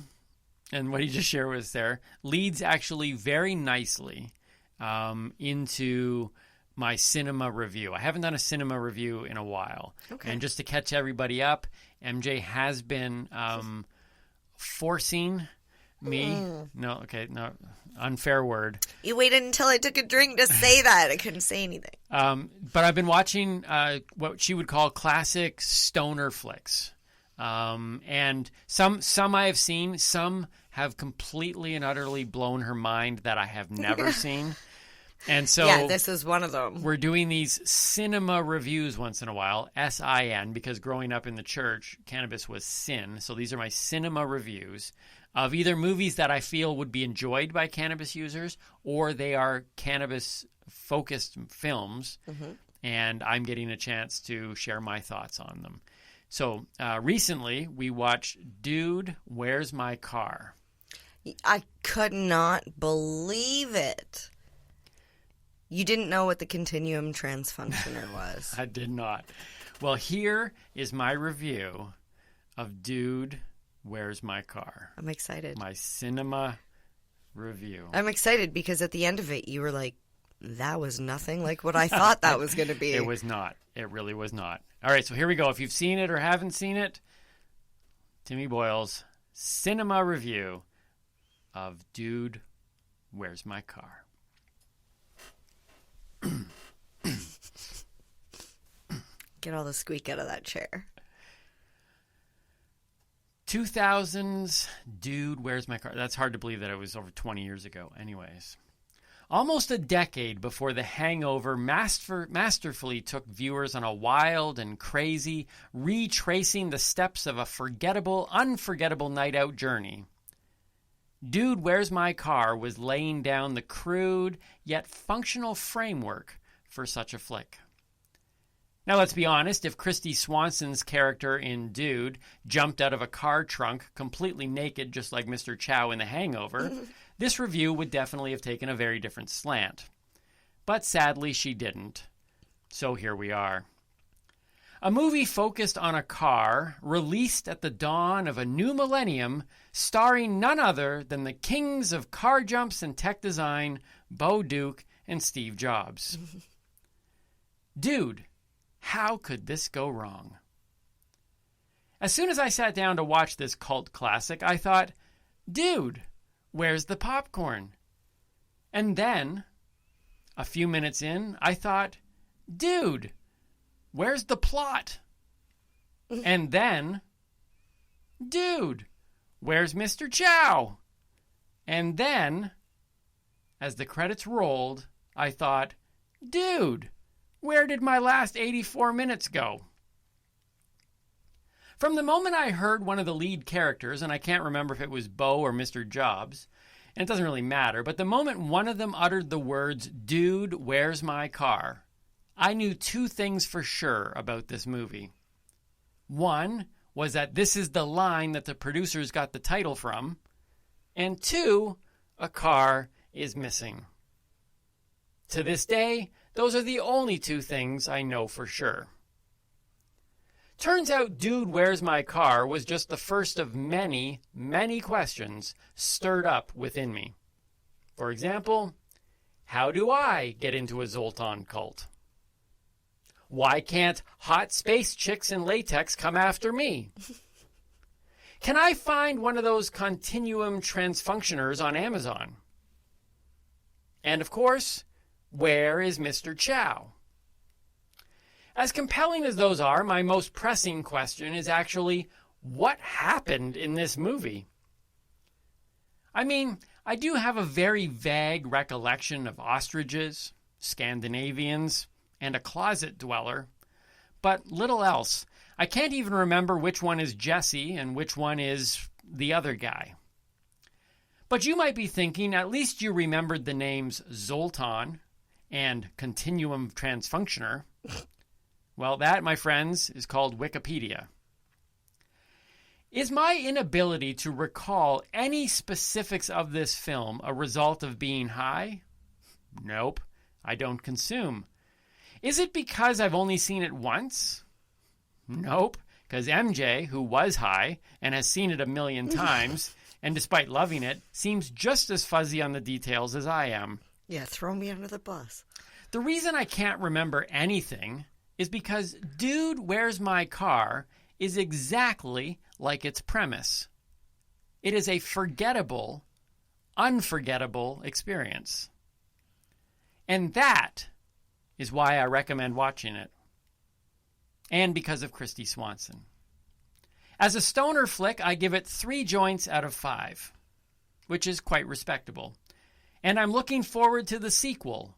and what he just shared with us there leads actually very nicely into my cinema review. I haven't done a cinema review in a while. Okay. And just to catch everybody up, MJ has been forcing me. No, unfair word. You waited until I took a drink to say that. I couldn't say anything. But I've been watching what she would call classic stoner flicks. And some I have seen, some have completely and utterly blown her mind that I have never seen. And so yeah, this is one of them. we're doing these cinema reviews once in a while, S-I-N, because growing up in the church, cannabis was sin. So these are my cinema reviews of either movies that I feel would be enjoyed by cannabis users, or they are cannabis-focused films, and I'm getting a chance to share my thoughts on them. So recently, we watched Dude, Where's My Car? I could not believe it. You didn't know what the continuum transfunctioner was. I did not. Well, here is my review of Dude, Where's My Car? I'm excited. My cinema review. I'm excited because at the end of it, you were like, that was nothing like what I thought that was going to be. It was not. It really was not. All right, so here we go. If you've seen it or haven't seen it, Timmy Boyle's cinema review of Dude, Where's My Car? Get all the squeak out of that chair. 2000s Dude, Where's My Car? That's hard to believe that it was over 20 years ago. Anyways. Almost a decade before The Hangover masterfully took viewers on a wild and crazy, retracing the steps of a forgettable, unforgettable night-out journey. Dude, Where's My Car was laying down the crude yet functional framework for such a flick. Now, let's be honest, if Kristy Swanson's character in Dude jumped out of a car trunk completely naked just like Mr. Chow in The Hangover, this review would definitely have taken a very different slant. But sadly, she didn't. So here we are. A movie focused on a car, released at the dawn of a new millennium, starring none other than the kings of car jumps and tech design, Bo Duke and Steve Jobs. Dude, how could this go wrong? As soon as I sat down to watch this cult classic, I thought, dude, where's the popcorn? And then, a few minutes in, I thought, dude, where's the plot? And then, dude, where's Mr. Chow? And then, as the credits rolled, I thought, dude, where did my last 84 minutes go? From the moment I heard one of the lead characters, and I can't remember if it was Bo or Mr. Jobs, and it doesn't really matter, but the moment one of them uttered the words, dude, where's my car? I knew two things for sure about this movie. One was that this is the line that the producers got the title from, and two, a car is missing. To this day, those are the only two things I know for sure. Turns out Dude, Where's My Car was just the first of many, many questions stirred up within me. For example, how do I get into a Zoltan cult? Why can't hot space chicks in latex come after me? Can I find one of those continuum transfunctioners on Amazon? And of course, where is Mr. Chow? As compelling as those are, my most pressing question is actually, what happened in this movie? I mean, I do have a very vague recollection of ostriches, Scandinavians, and a closet dweller, but little else. I can't even remember which one is Jesse and which one is the other guy. But you might be thinking, at least you remembered the names Zoltan and Continuum Transfunctioner. Well, that, my friends, is called Wikipedia. Is my inability to recall any specifics of this film a result of being high? Nope, I don't consume. Is it because I've only seen it once? Nope, because MJ, who was high and has seen it a million times, and despite loving it, seems just as fuzzy on the details as I am. Yeah, throw me under the bus. The reason I can't remember anything is because Dude, Where's My Car is exactly like its premise. It is a forgettable, unforgettable experience. And that is why I recommend watching it. And because of Kristy Swanson. As a stoner flick, I give it 3 joints out of 5, which is quite respectable. And I'm looking forward to the sequel,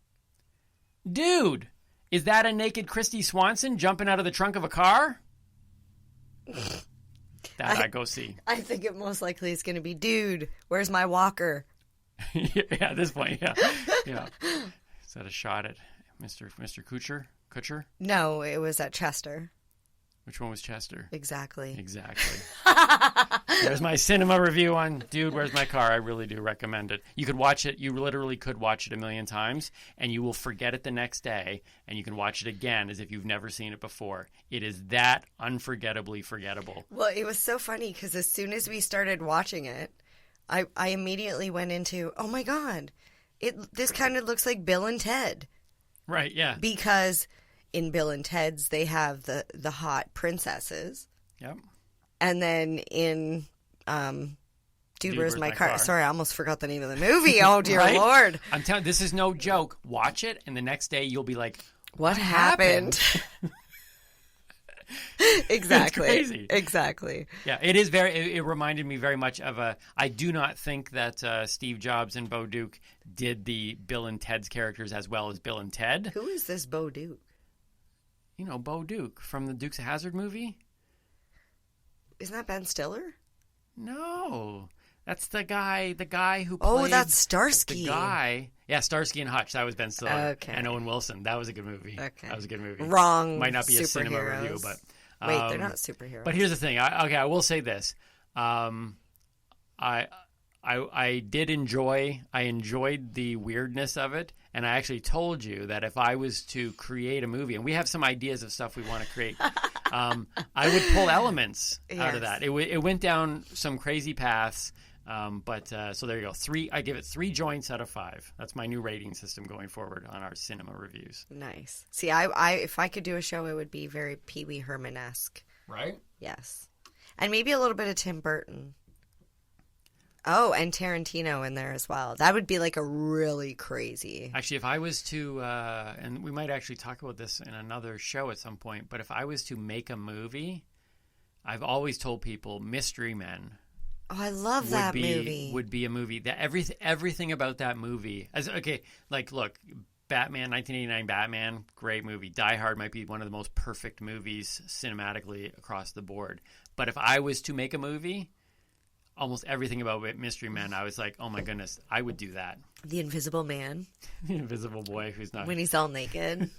Dude, is that a naked Christy Swanson jumping out of the trunk of a car? That I go see. I think it most likely is going to be, dude, where's my walker? Yeah, at this point, yeah. Yeah. Is that a shot at Mr. Kutcher? No, it was at Chester. Which one was Chester? Exactly. There's my cinema review on Dude, Where's My Car? I really do recommend it. You could watch it. You literally could watch it a million times, and you will forget it the next day, and you can watch it again as if you've never seen it before. It is that unforgettably forgettable. Well, it was so funny because as soon as we started watching it, I immediately went into, oh my God, this kind of looks like Bill and Ted. Right, yeah. Because in Bill and Ted's, they have the hot princesses. Yep. And then in Dude, Where's My Car? Sorry, I almost forgot the name of the movie. Oh, dear Right? Lord. I'm telling you, this is no joke. Watch it, and the next day you'll be like, What happened? Exactly. It's crazy. Exactly. Yeah, it is it reminded me very much of I do not think that Steve Jobs and Bo Duke did the Bill and Ted's characters as well as Bill and Ted. Who is this Bo Duke? You know, Bo Duke from the Dukes of Hazzard movie? Isn't that Ben Stiller? No. That's the guy who played... Oh, that's Starsky. The guy... Yeah, Starsky and Hutch. That was Ben Stiller. Okay. And Owen Wilson. That was a good movie. Okay. That was a good movie. Wrong. Might not be a cinema superheroes. review, but... Wait, they're not superheroes. But here's the thing. I will say this. I did enjoy... I enjoyed the weirdness of it. And I actually told you that if I was to create a movie... And we have some ideas of stuff we want to create... I would pull elements out of that. It went down some crazy paths, so there you go. I give it 3 joints out of 5. That's my new rating system going forward on our cinema reviews. Nice. See, I if I could do a show, it would be very Pee Wee Herman-esque. Right? Yes, and maybe a little bit of Tim Burton. Oh, and Tarantino in there as well. That would be like a really crazy... Actually, if I was to, and we might actually talk about this in another show at some point, but if I was to make a movie, I've always told people Mystery Men. Oh, I love that movie. Would be a movie that everything about that movie. Look, Batman, 1989 Batman, great movie. Die Hard might be one of the most perfect movies cinematically across the board. But if I was to make a movie... Almost everything about Mystery Men, I was like, oh my goodness, I would do that. The Invisible Man. The Invisible Boy who's not... When he's all naked.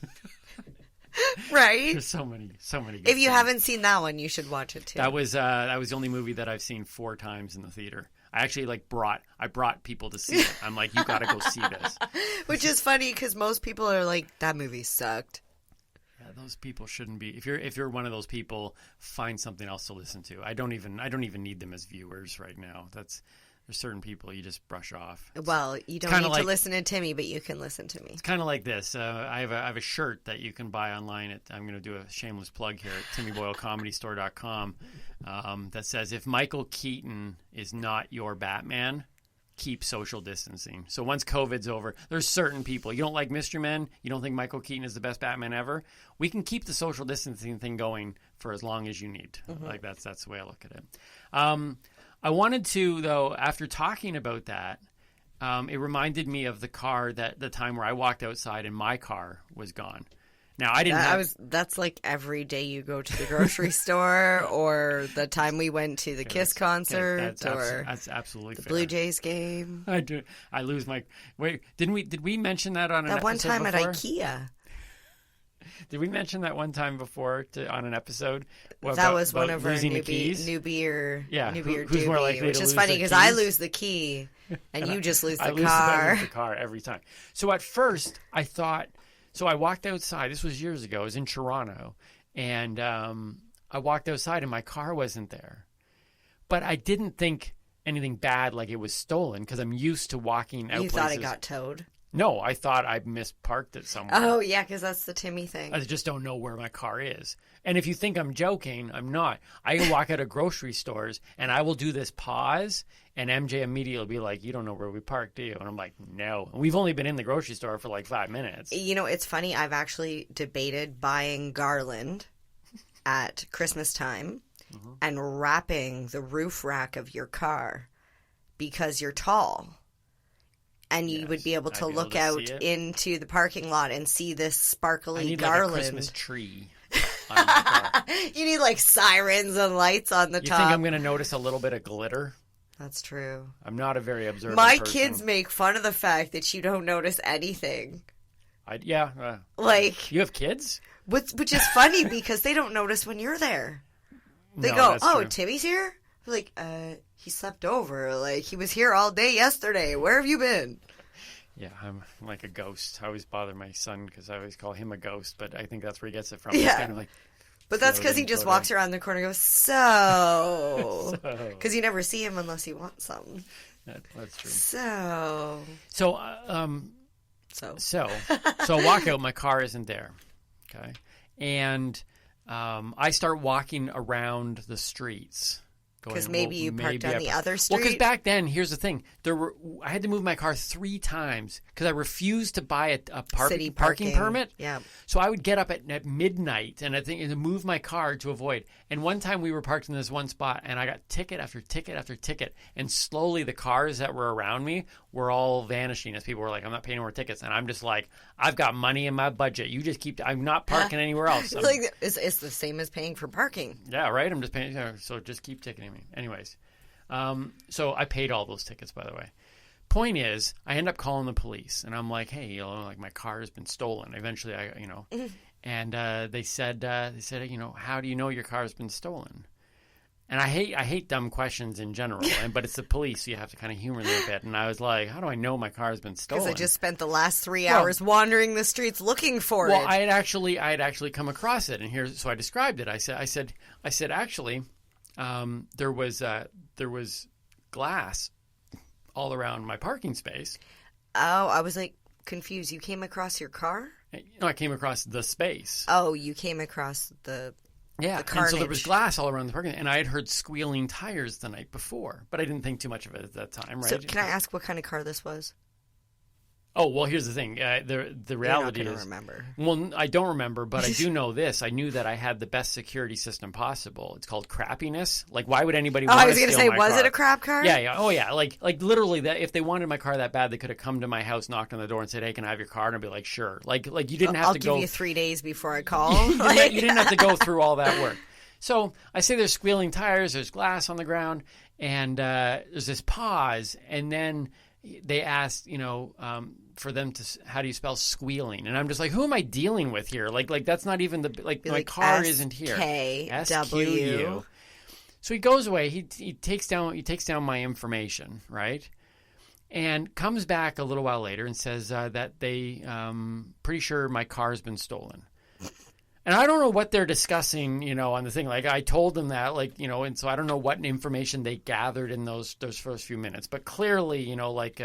Right? There's so many good If you things. haven't seen that one, you should watch it too. That was the only movie that I've seen 4 times in the theater. I actually brought people to see it. I'm like, you got to go see this. Which is funny because most people are like, that movie sucked. Yeah, those people shouldn't be. If you're one of those people, find something else to listen to. I don't even need them as viewers right now. There's certain people you just brush off. Well, you don't need to listen to Timmy, but you can listen to me. It's kind of like this. I have a shirt that you can buy online. I'm going to do a shameless plug here at TimmyBoyleComedyStore.com that says, if Michael Keaton is not your Batman, keep social distancing. So once COVID's over, there's certain people. You don't like Mystery Men? You don't think Michael Keaton is the best Batman ever? We can keep the social distancing thing going for as long as you need. Mm-hmm. Like that's the way I look at it. I wanted to, though, after talking about that, it reminded me of the time where I walked outside and my car was gone. Now I didn't. That's like every day you go to the grocery store, or the time we went to the Kiss concert, that's absolutely the fair. Blue Jays game. I do. I lose my. Wait, did we mention that on that one time before? at IKEA? Did we mention that one time before on an episode? That was one of our Noobie or Doobie, which is funny because I lose the key and you just lose the car. I lose the car every time. So at first I thought. So I walked outside. This was years ago. I was in Toronto, and I walked outside, and my car wasn't there. But I didn't think anything bad, like it was stolen, because I'm used to walking out places. You thought it got towed? No, I thought I misparked it somewhere. Oh, yeah, because that's the Timmy thing. I just don't know where my car is. And if you think I'm joking, I'm not. I can walk out of grocery stores, and I will do this pause, and MJ immediately will be like, you don't know where we parked, do you? And I'm like, no. And we've only been in the grocery store for like 5 minutes. You know, it's funny. I've actually debated buying garland at Christmas time and wrapping the roof rack of your car because you're tall. and you would be able to I'd be look able to out see it. into the parking lot and see this I sparkly need garland. like a Christmas tree. On my car. You need like sirens and lights on the You top. think I'm going to notice a little bit of glitter? That's true. I'm not a very observant My person. kids make fun of the fact that you don't notice anything. Like, you have kids? which is funny because they don't notice when you're there. They No, go, that's "Oh, true. Timmy's here." Like, he slept over. Like, he was here all day yesterday. Where have you been? Yeah, I'm like a ghost. I always bother my son because I always call him a ghost, but I think that's where he gets it from. Yeah. He's kind of like, But that's because he just walks around the corner and goes, so. So. Because you never see him unless you want something. That's true. So. So I walk out. My car isn't there. Okay, and I start walking around the streets. Because maybe you parked on the other Well, street. because back then, here's the thing: I had to move my car 3 times because I refused to buy a City parking permit. Yeah. So I would get up at midnight and to move my car to avoid. And one time we were parked in this one spot, and I got ticket after ticket after ticket. And slowly, the cars that were around me were all vanishing as people were like, "I'm not paying more tickets," and I'm just like, "I've got money in my budget. You just keep. I'm not parking anywhere else." It's like it's the same as paying for parking. Yeah, right. I'm just paying. So just keep ticketing me. Anyways, so I paid all those tickets, by the way. Point is, I end up calling the police, and I'm like, "Hey, like my car has been stolen." Eventually, and they said, "How do you know your car has been stolen?" And I hate dumb questions in general, but it's the police, so you have to kind of humor them a bit. And I was like, "How do I know my car has been stolen?" Because I just spent the last 3 hours wandering the streets looking for it. Well, I had actually come across it, and so I described it. I said actually, there was glass all around my parking space. Oh, I was like confused. You came across your car? I came across the space. Oh, you came across the and carnage. so there was glass all around the parking lot, and I had heard squealing tires the night before, but I didn't think too much of it at that time, right? So can I ask what kind of car this was? Oh, well, here's the thing. The reality You're not is, gonna remember. Well, I don't remember, but I do know this. I knew that I had the best security system possible. It's called crappiness. Like, why would anybody want to steal my car? I was going to say, was it a crap car? Yeah. Oh, yeah. Like literally, that if they wanted my car that bad, they could have come to my house, knocked on the door, and said, "Hey, can I have your car?" And I'd be like, "Sure." Like you didn't have I'll to go. give you 3 days before I call. You didn't have to go through all that work. So I say there's squealing tires, there's glass on the ground, and there's this pause, and then they asked, for them to, how do you spell squealing? And I'm just like, who am I dealing with here? Like that's not even my car isn't here. SKW. So he goes away. He takes down my information, right? And comes back a little while later and says that they pretty sure my car's been stolen. And I don't know what they're discussing, on the thing. Like I told them that, and so I don't know what information they gathered in those first few minutes. But clearly, like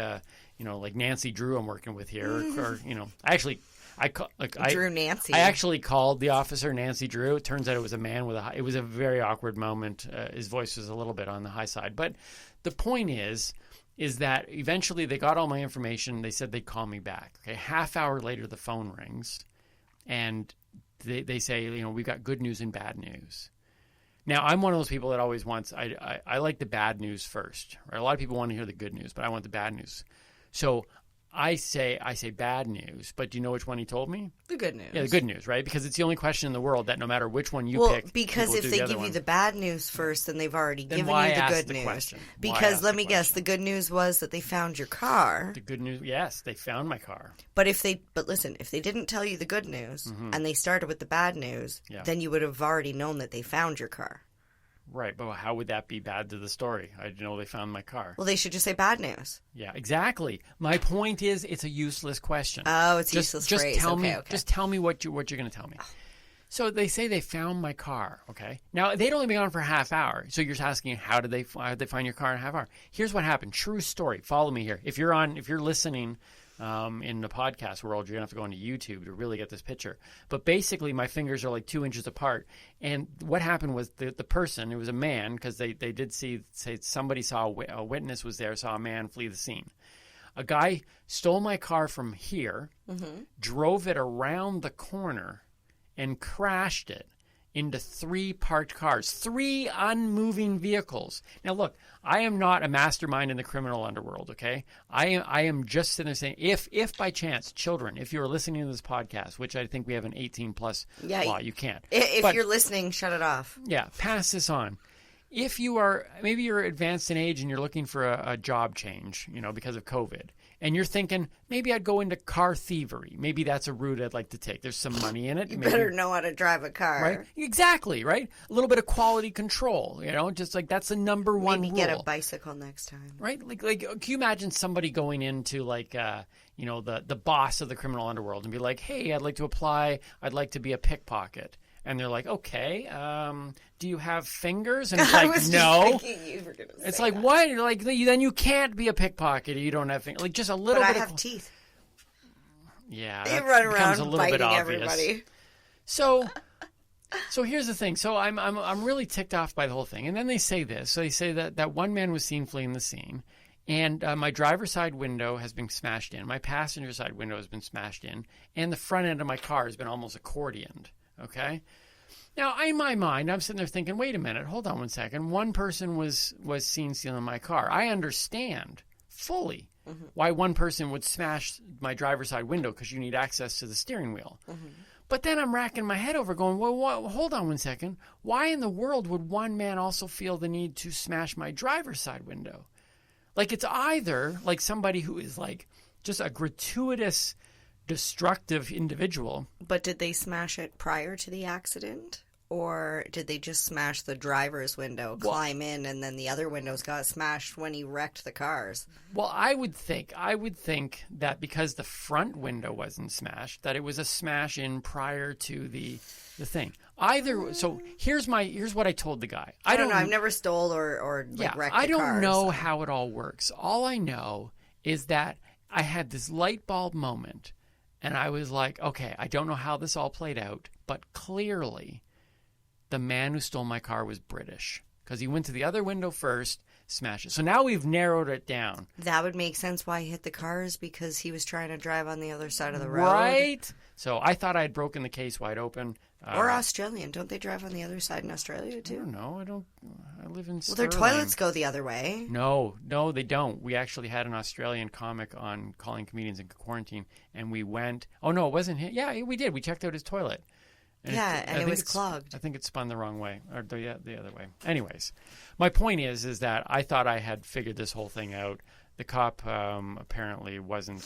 Nancy Drew I'm working with here, or Drew Nancy. I actually called the officer Nancy Drew. It turns out it was a man it was a very awkward moment. His voice was a little bit on the high side. But the point is that eventually they got all my information. They said they'd call me back. Okay, half hour later the phone rings, and they say, we've got good news and bad news. Now, I'm one of those people that always wants, I like the bad news first. Right? A lot of people want to hear the good news, but I want the bad news. So I say bad news, but do you know which one he told me? The good news. Yeah, the good news, right? Because it's the only question in the world that no matter which one you pick, because if they give you the bad news first, then they've already given you the good news. Question? Because let me guess, the good news was that they found your car. The good news, yes, they found my car. But listen, if they didn't tell you the good news and they started with the bad news, then you would have already known that they found your car. Right, but how would that be bad to the story? I know they found my car. Well, they should just say bad news. Yeah, exactly. My point is, it's a useless question. Oh, it's a useless phrase. Just tell me what you're going to tell me. So they say they found my car. Okay, now they'd only been on for a half hour. So you're asking, how did they find your car in a half hour? Here's what happened. True story. Follow me here. If you're listening. In the podcast world, you're going to have to go onto YouTube to really get this picture. But basically, my fingers are like 2 inches apart. And what happened was the person, it was a man, because they did say somebody saw a witness was there, saw a man flee the scene. A guy stole my car from here, drove it around the corner, and crashed it into 3 parked cars, 3 unmoving vehicles. Now, look, I am not a mastermind in the criminal underworld, okay? I am just sitting there saying, if by chance, children, if you're listening to this podcast, which I think we have an 18-plus law, you can't. If you're listening, shut it off. Yeah, pass this on. If you are, maybe you're advanced in age and you're looking for a job change, because of COVID, and you're thinking, maybe I'd go into car thievery. Maybe that's a route I'd like to take. There's some money in it. You better know how to drive a car. Right? Exactly, right? A little bit of quality control, just like that's the number one rule. Maybe get a bicycle next time. Right? Like, can you imagine somebody going into the boss of the criminal underworld and be like, hey, I'd like to apply. I'd like to be a pickpocket. And they're like, okay, do you have fingers? And it's like, no. It's like, what? Like, then you can't be a pickpocket if you don't have fingers. Like, just a little bit. But I have teeth. Yeah, they run around a little biting bit obvious. Everybody. So here's the thing. So I'm really ticked off by the whole thing. And then they say this. So they say that one man was seen fleeing the scene. And my driver's side window has been smashed in. My passenger side window has been smashed in. And the front end of my car has been almost accordioned. Okay. Now, in my mind, I'm sitting there thinking, wait a minute, hold on one second. One person was seen stealing my car. I understand fully why one person would smash my driver's side window because you need access to the steering wheel. But then I'm racking my head over going, well, hold on one second. Why in the world would one man also feel the need to smash my driver's side window? Like, it's either like somebody who is like just a gratuitous destructive individual. But did they smash it prior to the accident? Or did they just smash the driver's window, climb in, and then the other windows got smashed when he wrecked the cars? Well, I would think that because the front window wasn't smashed, that it was a smash in prior to the thing. So here's what I told the guy. I don't know. I've never stole or wrecked a car. I don't know how it all works. All I know is that I had this light bulb moment. And I was like, okay, I don't know how this all played out, but clearly the man who stole my car was British because he went to the other window first, smashed it. So now we've narrowed it down. That would make sense why he hit the cars, because he was trying to drive on the other side of the road. Right. So I thought I had broken the case wide open. Or Australian. Don't they drive on the other side in Australia too? I don't. I live in Sterling. Well, their toilets go the other way. No, they don't. We actually had an Australian comic on calling comedians in quarantine, and we went. Oh no, it wasn't him. Yeah, we did. We checked out his toilet. And it was clogged. I think it spun the wrong way, or the other way. Anyways, my point is that I thought I had figured this whole thing out. The cop apparently wasn't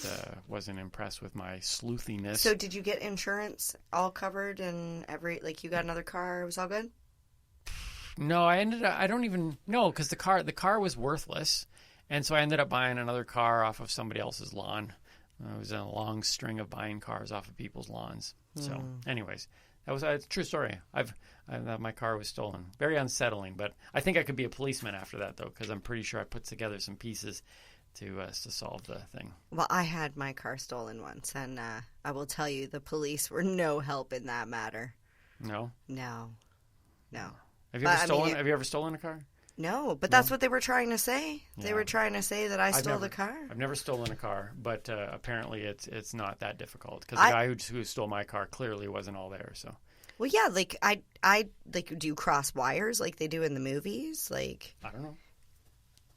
impressed with my sleuthiness. So did you get insurance all covered and you got another car? It was all good? No, I don't even know because the car was worthless. And so I ended up buying another car off of somebody else's lawn. It was a long string of buying cars off of people's lawns. So anyways, that was a true story. My car was stolen. Very unsettling, but I think I could be a policeman after that though, because I'm pretty sure I put together some pieces to solve the thing. Well, I had my car stolen once, and I will tell you, the police were no help in that matter. No? No. Have you ever stolen a car? No, but that's what they were trying to say. Yeah. They were trying to say that I stole the car. I've never stolen a car, but apparently it's not that difficult because the guy who stole my car clearly wasn't all there. So. Well, yeah, I do you cross wires like they do in the movies? Like I don't know.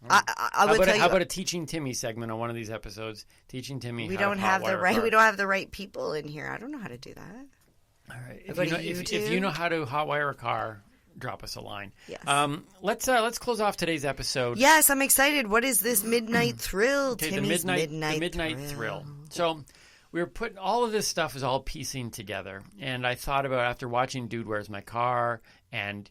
I would tell you. How about a Teaching Timmy segment on one of these episodes? Teaching Timmy. We don't have the right. We don't have the right people in here. I don't know how to do that. All right. If you know how to hotwire a car, drop us a line. Yes. Let's close off today's episode. Yes, I'm excited. What is this midnight thrill? Okay, Timmy's the midnight thrill. So we were putting all of this stuff is all piecing together, and I thought about after watching Dude, Where's My Car, and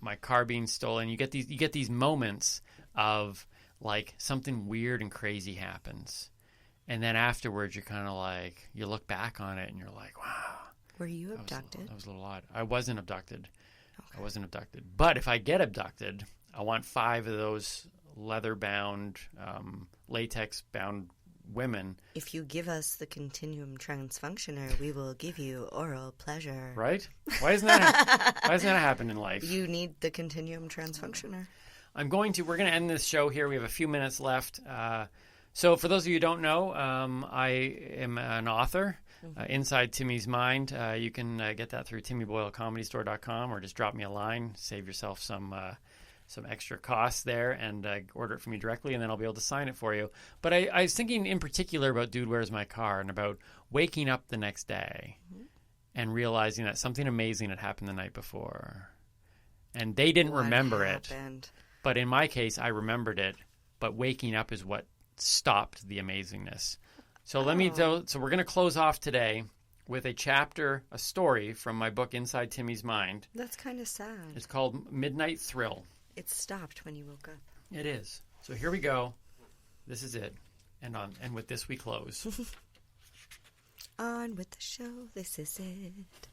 my car being stolen. You get these moments of like something weird and crazy happens, and then afterwards you're kind of like you look back on it and you're like, wow. Were you abducted? That was a little odd. I wasn't abducted. Okay. I wasn't abducted. But if I get abducted, I want 5 of those leather-bound, latex-bound women. If you give us the continuum transfunctioner, we will give you oral pleasure. Right? Why isn't that happen in life? You need the continuum transfunctioner. We're going to end this show here. We have a few minutes left. So for those of you who don't know, I am an author. Inside Timmy's Mind. You can get that through timmyboylecomedystore.com, or just drop me a line. Save yourself some extra costs there, and order it from me directly, and then I'll be able to sign it for you. But I was thinking in particular about Dude, Where's My Car? And about waking up the next day and realizing that something amazing had happened the night before. And they didn't remember it. But in my case, I remembered it. But waking up is what stopped the amazingness. So so we're going to close off today with a story from my book, Inside Timmy's Mind. That's kind of sad. It's called Midnight Thrill. It stopped when you woke up. It is. So here we go. This is it. And with this we close. On with the show. This is it.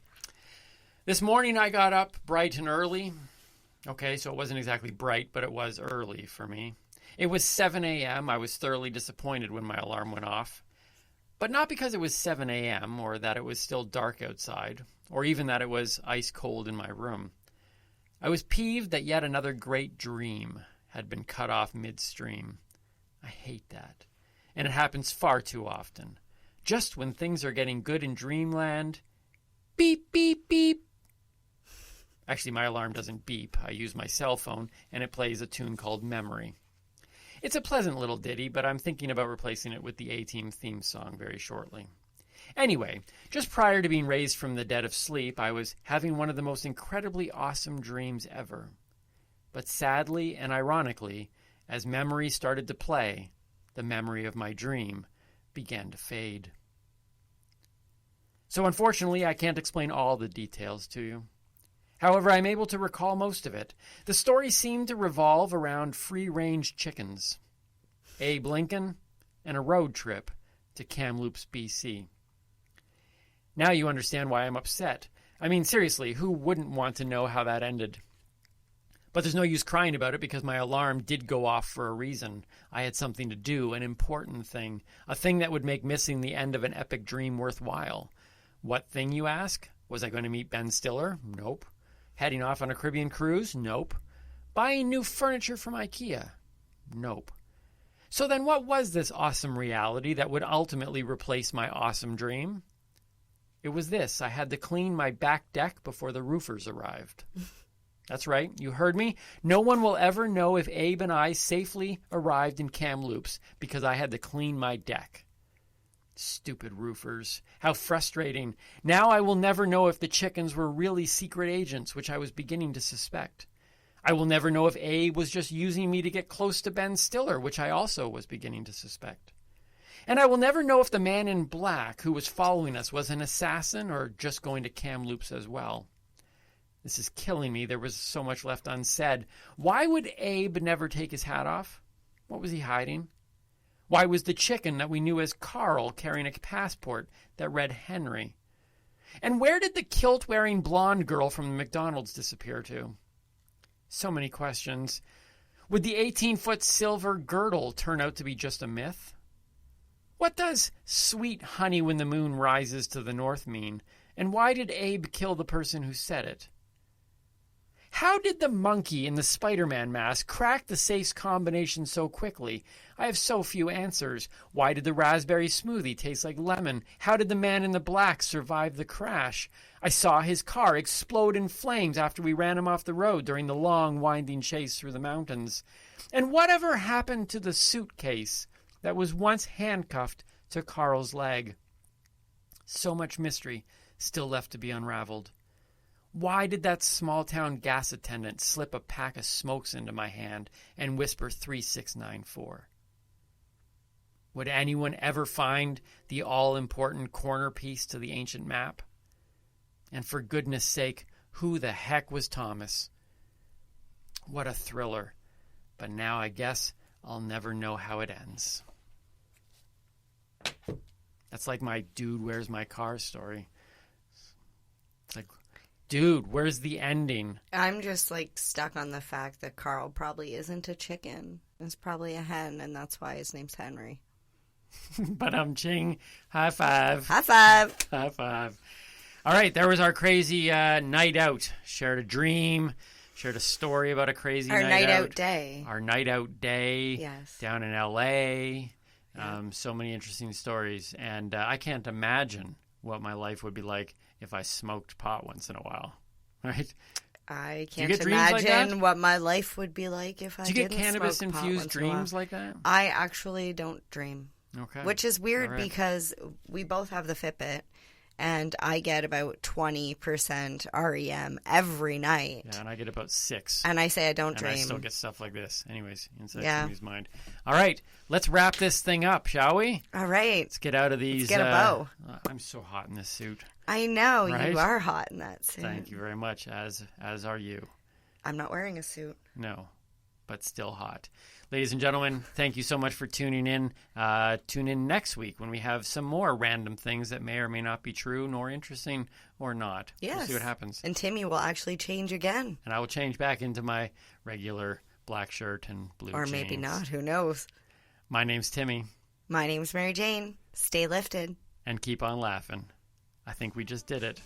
This morning I got up bright and early. Okay, so it wasn't exactly bright, but it was early for me. It was 7 a.m. I was thoroughly disappointed when my alarm went off. But not because it was 7 a.m. or that it was still dark outside, or even that it was ice cold in my room. I was peeved that yet another great dream had been cut off midstream. I hate that. And it happens far too often. Just when things are getting good in dreamland, beep, beep, beep. Actually, my alarm doesn't beep. I use my cell phone, and it plays a tune called Memory. It's a pleasant little ditty, but I'm thinking about replacing it with the A-Team theme song very shortly. Anyway, just prior to being raised from the dead of sleep, I was having one of the most incredibly awesome dreams ever. But sadly and ironically, as memory started to play, the memory of my dream began to fade. So unfortunately, I can't explain all the details to you. However, I'm able to recall most of it. The story seemed to revolve around free-range chickens, Abe Lincoln, and a road trip to Kamloops, BC. Now you understand why I'm upset. I mean, seriously, who wouldn't want to know how that ended? But there's no use crying about it because my alarm did go off for a reason. I had something to do, an important thing, a thing that would make missing the end of an epic dream worthwhile. What thing, you ask? Was I going to meet Ben Stiller? Nope. Heading off on a Caribbean cruise? Nope. Buying new furniture from IKEA? Nope. So then what was this awesome reality that would ultimately replace my awesome dream? It was this. I had to clean my back deck before the roofers arrived. That's right. You heard me. No one will ever know if Abe and I safely arrived in Kamloops because I had to clean my deck. Stupid roofers. How frustrating. Now I will never know if the chickens were really secret agents, which I was beginning to suspect. I will never know if Abe was just using me to get close to Ben Stiller, which I also was beginning to suspect. And I will never know if the man in black who was following us was an assassin or just going to Kamloops as well. This is killing me. There was so much left unsaid. Why would Abe never take his hat off? What was he hiding? Why was the chicken that we knew as Carl carrying a passport that read Henry? And where did the kilt-wearing blonde girl from the McDonald's disappear to? So many questions. Would the 18-foot silver girdle turn out to be just a myth? What does sweet honey when the moon rises to the north mean? And why did Abe kill the person who said it? How did the monkey in the Spider-Man mask crack the safe's combination so quickly? I have so few answers. Why did the raspberry smoothie taste like lemon? How did the man in the black survive the crash? I saw his car explode in flames after we ran him off the road during the long, winding chase through the mountains. And whatever happened to the suitcase that was once handcuffed to Carl's leg? So much mystery still left to be unraveled. Why did that small-town gas attendant slip a pack of smokes into my hand and whisper 3694? Would anyone ever find the all-important corner piece to the ancient map? And for goodness sake, who the heck was Thomas? What a thriller. But now I guess I'll never know how it ends. That's like my Dude, Where's My Car story. It's like, dude, where's the ending? I'm just stuck on the fact that Carl probably isn't a chicken. It's probably a hen, and that's why his name's Henry. But ching. High five. High five. High five. All right, there was our crazy night out. Shared a dream. Shared a story about a crazy Our night out. Our night out day. Yes. Down in L.A. Yeah. So many interesting stories. And I can't imagine what my life would be like if I smoked pot once in a while, right? I Do you can't get dreams like imagine that? what my life would be like if I Do you didn't get cannabis smoke pot infused once in a while. dreams like that? I actually don't dream. Okay. Which is weird All right. because we both have the Fitbit, and I get about 20% REM every night. Yeah, and I get about 6. And I say I don't And dream. I still get stuff like this. Anyways, inside Yeah. Timmy's mind. All right, let's wrap this thing up, shall we? All right. Let's get out of these. Let's get a bow. I'm so hot in this suit. I know. Right? You are hot in that suit. Thank you very much, as are you. I'm not wearing a suit. No, but still hot. Ladies and gentlemen, thank you so much for tuning in. Tune in next week when we have some more random things that may or may not be true, nor interesting, or not. Yes. We'll see what happens. And Timmy will actually change again. And I will change back into my regular black shirt and blue Or jeans. maybe not. Who knows? My name's Timmy. My name's Mary Jane. Stay lifted. And keep on laughing. I think we just did it.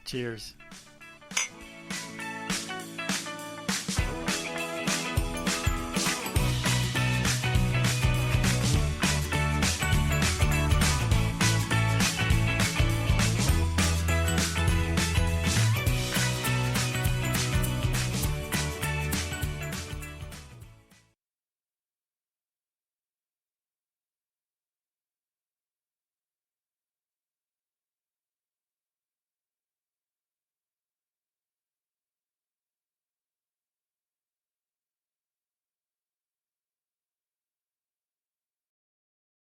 Cheers.